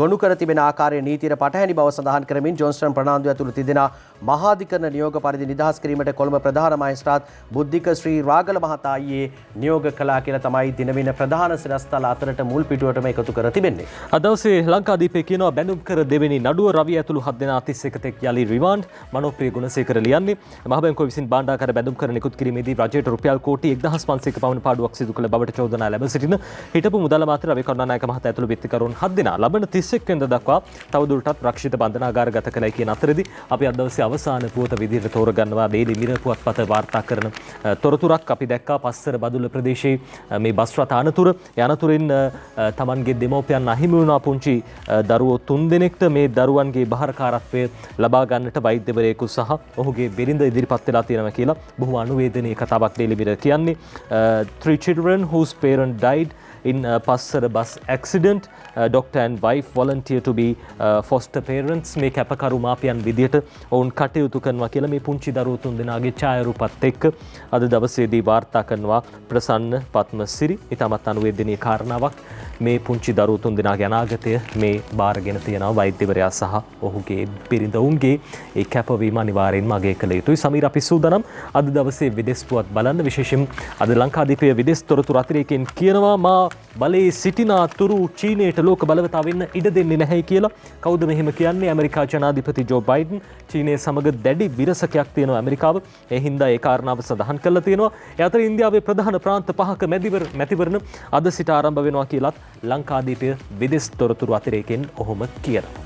ගොනු කර තිබෙන ආකාරයේ නීතියට පටහැනි බව සඳහන් කරමින් ජොන්ස්ටන් ප්‍රනාන්දු ඇතුළු තිදෙනා මහාධිකරණ නියෝග පරිදි නිදහස් කිරීමට කොළඹ ප්‍රධාන මහේස්ත්‍රාත් බුද්ධික ශ්‍රී රාගල මහතා ඊයේ නියෝග කළා කියලා තමයි දිනමින ප්‍රධාන සිරස්තල අතරට මුල් පිටුවටම එකතු කර තිබෙන්නේ. අද දවසේ ලංකාදීපේ කියනවා බැඳුම් කර දෙවෙනි නඩුව රවි ඇතුළු 7 දෙනා 31 තෙක් යලි රිමාන්ඩ්. මනෝප්‍රිය ගුණසේකර ලියන්නේ මහ බැංකුව විසින් භාණ්ඩාගාර බැඳුම් කර නිකුත් කිරීමේදී රජයට රුපියල් කෝටි 1500ක පමණ පාඩුවක් සිදු කළ බවට චෝදනා ලැබ සිටින හිටපු මුදල් අමාත්‍ය රවි කරුණානායක මහතා ඇතුළු විත්තිකරුවන් 7 දෙනා ලබන 31 වෙනිදා දක්වා තවදුරටත් රක්ෂිත බන්ධනාගාර ගත කළයි කියන අතරදී අපි අද දවසේ අවසාන පුවත විදිහට තෝරගන්නවා ඩේලි මිරර් පුවත්පත වාර්තා කරන තොරතුරක්. අපි දැක්කා පස්සර බදුල්ල ප්‍රදේශයේ මේ බස් රථ අනතුර යනතුරින් තමන්ගේ දෙමෝපියන් අහිමි වුණා පුංචි දරුවෝ 3 දෙනෙක්ට මේ දරුවන්ගේ බහරකාරත්වය ලබා ගන්නට වෛද්‍යවරයෙකු සහ ඔහුගේ බිරිඳ ඉදිරිපත් වෙලා තියෙනවා කියලා බොහොම අනුවේදනීය කතාවක් ඩේලි මිරර් කියන්නේ. 3 children whose parent died in Passara bus accident. Doctor and wife volunteer to be foster parents. මේ කැපකරු මාපියන් විදියට ඔවුන් කටයුතු කරනවා කියලා මේ පුංචි දරුවෝ 3 දෙනාගේ ඡායාරූපත් එක්ක අද දවසේදී වාර්තා කරනවා ප්‍රසන්න පත්මසිරි. ඉතාමත් අනුවේදනීය කාරණාවක්. මේ පුංචි දරුවෝ 3 දෙනාගේ අනාගතය මේ බාරගෙන තියෙනවා වෛද්‍යවරයා සහ ඔහුගේ බිරිඳ. ඔවුන්ගේ ඒ කැපවීම අනිවාර්යෙන්ම අගය කළ යුතුයි. සමීර අපි සූදානම් අද දවසේ විදේශ පුවත් බලන්න. විශේෂයෙන් අද ලංකාදීපයේ විදේශ තොරතුරු අතිරේකයෙන් කියනවා මා බලයේ සිටින අතුරු චීනයට ලෝක බලවතා වෙන්න ඉඩ දෙන්නේ නැහැ කියලා. කවුද මෙහෙම කියන්නේ? ඇමරිකා ජනාධිපති ජෝ බයිඩන්. චීනය සමග දැඩි විරසකයක් තියෙනවා ඇමරිකාව. ඒ හින්දා ඒ කාරණාව සඳහන් කරලා තියෙනවා. ඒ අතර ඉන්දියාවේ ප්‍රධාන ප්‍රාන්ත 5ක මැතිවරණ අද සිට ආරම්භ වෙනවා කියලත් ලංකාදීපය විදේශ තොරතුරු අතිරේකයෙන් ඔහොම කියනවා.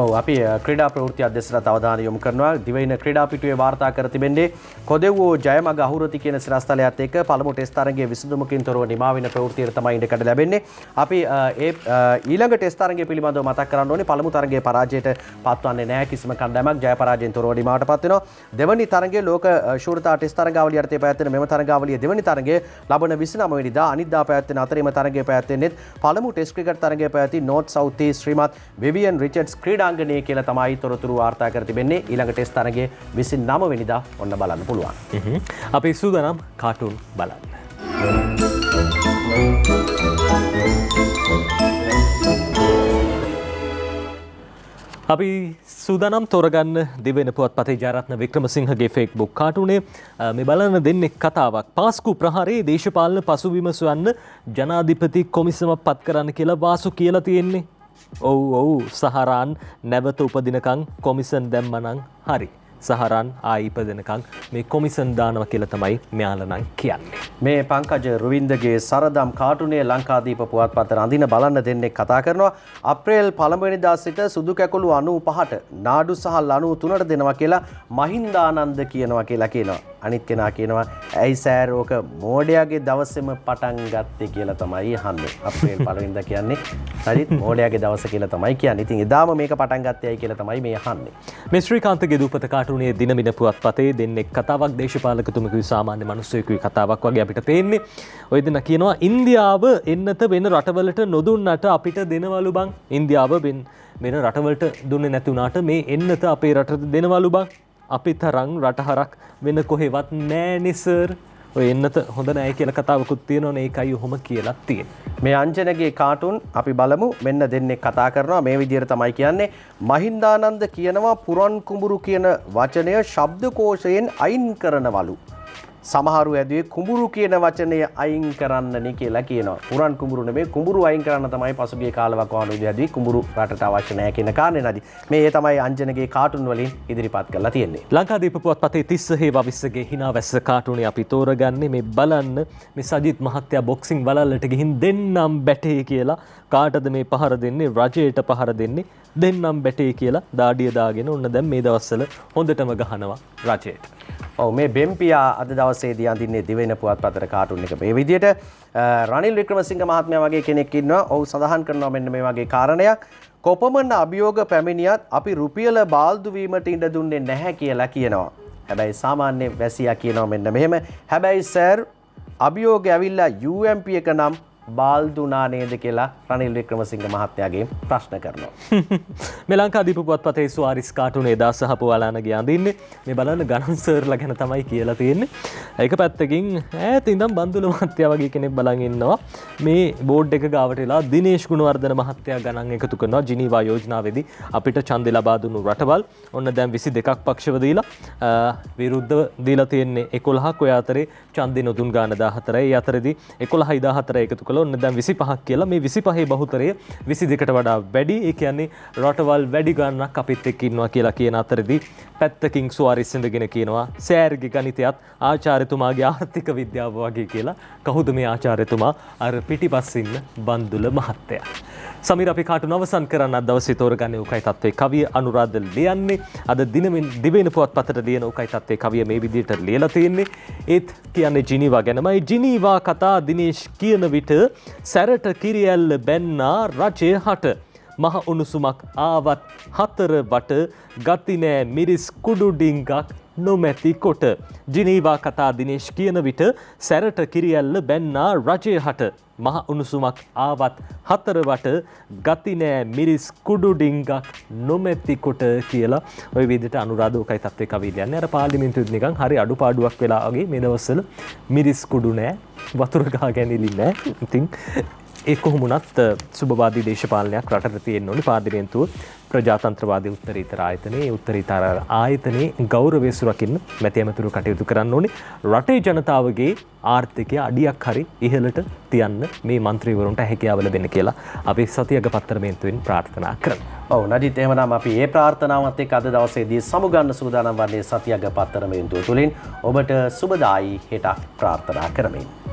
ඔව් අපි ක්‍රීඩා ප්‍රවෘත්ති අධ්‍යක්ෂට අවධානය යොමු කරනවා. දිවයින ක්‍රීඩා පිටුවේ වාර්තා කර තිබෙන්නේ කොදෙව්වෝ ජයමග අහුරති කියන සිරස්තලයත් එක්ක පළමු ටෙස්ට් තරගයේ විසඳුමකින් තොරව නිමා වෙන ප්‍රවෘත්තියට තමයි ඉඩකඩ ලැබෙන්නේ. අපි ඊළඟ ටෙස්ට් තරගය පිළිබඳව මතක් කරන්න ඕනේ. පළමු තරගයේ පරාජයට පත්වන්නේ නැහැ කිසිම කණ්ඩායමක්. ජය පරාජයෙන් තොරව නිමාවටපත් වෙනවා. දෙවනි තරගයේ ලෝක ශූරතා ටෙස්ට් තරගාවලිය යටතේ පැවැත්වෙන මෙම තරගාවලියේ දෙවනි තරගය ලබන 29 වෙනිදා අනිද්දා පැවැත්වෙන අතරේම තරගය පැවැත්වෙන්නේ පළමු ටෙස්ට් ක්‍රිකට් තරගය පැවැති නෝර්ත් සවුත් ඊස්ට් ශ්‍රීමත් විවියන් රිචඩ්ස් ක්‍රීඩාංගණයේ කියලා තමයි තොරතුරු වාර්තා කර තිබෙන්නේ. ඊළඟ ටෙස්ට් තරගයේ 29 වෙනිදා ඔන්න බලන්න පුළුවන්. අපි සූදානම් කාටුන් බලන්න. අපි සූදානම් තෝරගන්න දිවෙන පුවත්පතේ ජයරත්න වික්‍රමසිංහගේ ෆේස්බුක් කාටුනේ මේ බලන්න දෙන්නේ කතාවක්. පාස්කු ප්‍රහාරයේ දේශපාලන පසුබිම සොයන්න ජනාධිපති කොමිසමක් පත් කරන්න කියලා වාසු කියලා තියෙන්නේ. ඔව් සහරාන් නැවත උපදිනකන් කොමිසන් දැම්මනම් හරි. සහරාන් ආයි ඉපදෙනකන් මේ කොමිසන් දානවා කියලා තමයි මෙයාලා නම් කියන්නේ. මේ පංකජ රුවින්දගේ සරදම් කාටුනේ ලංකාදීප පුවත්පත රඳින බලන්න දෙන්නේ කතා කරනවා. අප්‍රේල් 1 වෙනිදා සිට සුදු කැකුළු 95ට නාඩු සහ ලණු 3ට දෙනවා කියලා මහින්දානන්ද කියනවා කියලා කියනවා. අනිත් කෙනා කියනවා ඇයි සෑර් ඕක මෝඩයාගේ දවසේම පටන් ගත්තේ කියලා තමයි අහන්නේ. අප්‍රේල් 1 වෙනිදා කියන්නේ හරිත් මෝඩයාගේ දවස කියලා තමයි කියන්නේ. ඉතින් එදාම මේක පටන් ගත්තේයි කියලා තමයි මේ අහන්නේ. මේ ශ්‍රීකාන්තගේ දූපත කාටුනේ දිනමින පුවත්පතේ දෙන්නේ කතාවක් දේශපාලකතුමෙකුගේ සාමාන්‍ය මිනිස්සෙකුගේ කතාවක් වගේ අපිට පේන්නේ. ඔය දෙන කියනවා ඉන්දියාව එන්නත වෙන රටවලට නොදුන්නට අපිට දෙනවලු බං. ඉන්දියාව වෙන රටවලට දුන්නේ නැති වුණාට මේ එන්නත අපේ රටට දෙනවලු බං. අපි තරම් රටහරක් වෙන කොහෙවත් නෑනේ සර්. ඔය එන්නත හොඳ නෑ කියලා කතාවකුත් තියෙනවනේ. ඒකයි ඔහොම කියලා තියෙන්නේ. මේ අංජනගේ කාටුන් අපි බලමු. මෙන්න දෙන්නේ කතා කරනවා මේ විදිහට තමයි කියන්නේ. මහින්දානන්ද කියනවා පුරන් කුඹුරු කියන වචනය ශබ්දකෝෂයෙන් අයින් කරනවලු. සමහරු ඇදුවේ කුඹුරු කියන වචනය අයින් කරන්නනේ කියලා කියනවා. පුරන් කුඹුරු නෙමෙයි කුඹුරු අයින් කරන්න තමයි පසුගිය කාලවක වහනුවේදී ඇදුවේ කුඹුරු රටට අවශ්‍ය නැහැ කියන කාරණේ නදී. මේ තමයි අංජනගේ කාටුන් වලින් ඉදිරිපත් කරලා තියෙන්නේ. ලංකාදීප පුවත්පතේ 30 හේවා 20ගේ හිනාවැස්ස කාටුනේ අපි තෝරගන්නේ මේ බලන්න මේ සජිත් මහත්තයා බොක්සිං වලල්ලට ගිහින් දෙන්නම් බැටේ කියලා කාටද මේ පහර දෙන්නේ රජයට පහර දෙන්නේ දෙන්නම් බැටේ කියලා දාඩිය දාගෙන ඔන්න දැන් මේ දවස්වල හොඳටම ගහනවා රජයට. ඔව් මේ බෙම්පියා අද දවසේදී අඳින්නේ දිවෙන පුවත්පතට කාටුන් එක. මේ විදිහට රනිල් වික්‍රමසිංහ මහත්මයා වගේ කෙනෙක් ඉන්නවා. ඔහු සඳහන් කරනවා මෙන්න මේ වගේ කාරණයක්. කොපමණ අභියෝග පැමිණියත් අපි රුපියල බාල්දු වීමට ඉඩ දුන්නේ නැහැ කියලා කියනවා. හැබැයි සාමාන්‍ය වැසියා කියනවා මෙන්න මෙහෙම. හැබැයි සර් අභියෝගය ඇවිල්ලා UMP එක නම් බාල්දුනා නේද කියලා රනිල් වික්‍රමසිංහ මහත්තයාගේ ප්‍රශ්න කරනවා. මේ ලංකාදීප පුවත්පතේ සුවාරිස් කාටුනේ දාස හපුවාලානගේ අඳින්නේ මේ බලන්න ගණන් සර්ලා ගැන තමයි කියලා තියෙන්නේ. ඒක පැත්තකින් ඈත ඉඳන් බන්දුල මහත්තයා වගේ කෙනෙක් බලන් ඉන්නවා. මේ බෝඩ් එක ගාවට වෙලා දිනේෂ් ගුණවර්ධන මහත්තයා ගණන් එකතු කරනවා ජිනීවා යෝජනාවේදී අපිට ඡන්දෙ ලබා දුන්නු රටවල් ඔන්න දැන් 22ක් පක්ෂව දීලා විරුද්ධව දීලා තියෙන්නේ 11ක්. ඔය අතරේ ඡන්දෙ නොදුන් ගාන 14යි. ඒ අතරේදී 11යි 14 එකතු ඔන්න දැන් 25ක් කියලා මේ 25 බහුතරය 22කට වඩා වැඩි. ඒ කියන්නේ රටවල් වැඩි ගණනක් අපිත් එක්ක ඉන්නවා කියලා කියන අතරදී පැත්තකින් සුවාරිස් ඉඳගෙන කියනවා සෑර්ගේ ගණිතයත් ආචාර්යතුමාගේ ආර්ථික විද්‍යාව වගේ කියලා. කවුද මේ ආචාර්යතුමා? අර පිටිපස්සින් ඉන්න බන්දුල මහත්තයා. සමීර අපි කාටුන අවසන් කරන්න අද දවසේ තෝරගන්නේ උකයි තත්ත්වේ කවිය අනුරාධ ලියන්නේ. අද දිවෙන පුවත්පතට ලියන උකයි තත්ත්වේ කවිය මේ විදිහට ලියලා තියෙන්නේ. ඒත් කියන්නේ ජිනීවා ගැනමයි. ජිනීවා කතා දිනේෂ් කියන විට සැරට කිරිඇල්ල බැන්නා රජය හට මහ උණුසුමක් ආවත් හතර වට ගති නෑ මිරිස් කුඩු ඩිංගක් නොමැති කොට. ජිනීවා කතා දිනේෂ් කියන විට සැරට කිරිඇල්ල බැන්නා රජය හට මහ උණුසුමක් ආවත් හතර වට ගති නෑ මිරිස් කුඩු ඩිංගක් නොමැති කොට කියලා ওই විදිහට අනුරාධ උකයි තත්ත්වේ කවිය ලියන්නේ. අර පාර්ලිමේන්තුවේ නිකන් හරි අඩුපාඩුවක් වෙලා වගේ මේ දවස්වල මිරිස් කුඩු නෑ වතුර ගහ ගැනීමලි නෑ. ඉතින් ඒ කොහොමුණත් සුබවාදී දේශපාලනයක් රටට තියෙන්න ඕනේ. පාර්ලිමේන්තුව ප්‍රජාතන්ත්‍රවාදී උත්තරීතර ආයතනයේ උත්තරීතර ආයතනයේ ගෞරවය සුරකින්න මැති ඇමතුරු කටයුතු කරන්න ඕනේ. රටේ ජනතාවගේ ආර්ථිකය අඩියක් හරි ඉහළට තියන්න මේ മന്ത്രിවරුන්ට හැකියාව ලැබෙන්න කියලා අපි සතියක පත්තරමේන්තුවෙන් ප්‍රාර්ථනා කරනවා. ඔව් නදීත් එහෙමනම් අපි මේ ප්‍රාර්ථනාවත් එක්ක අද දවසේදී සමුගන්න සූදානම් වන්නේ සතියක පත්තරමේන්තුව තුලින්. ඔබට සුබදායි හෙටක් ප්‍රාර්ථනා කරමින්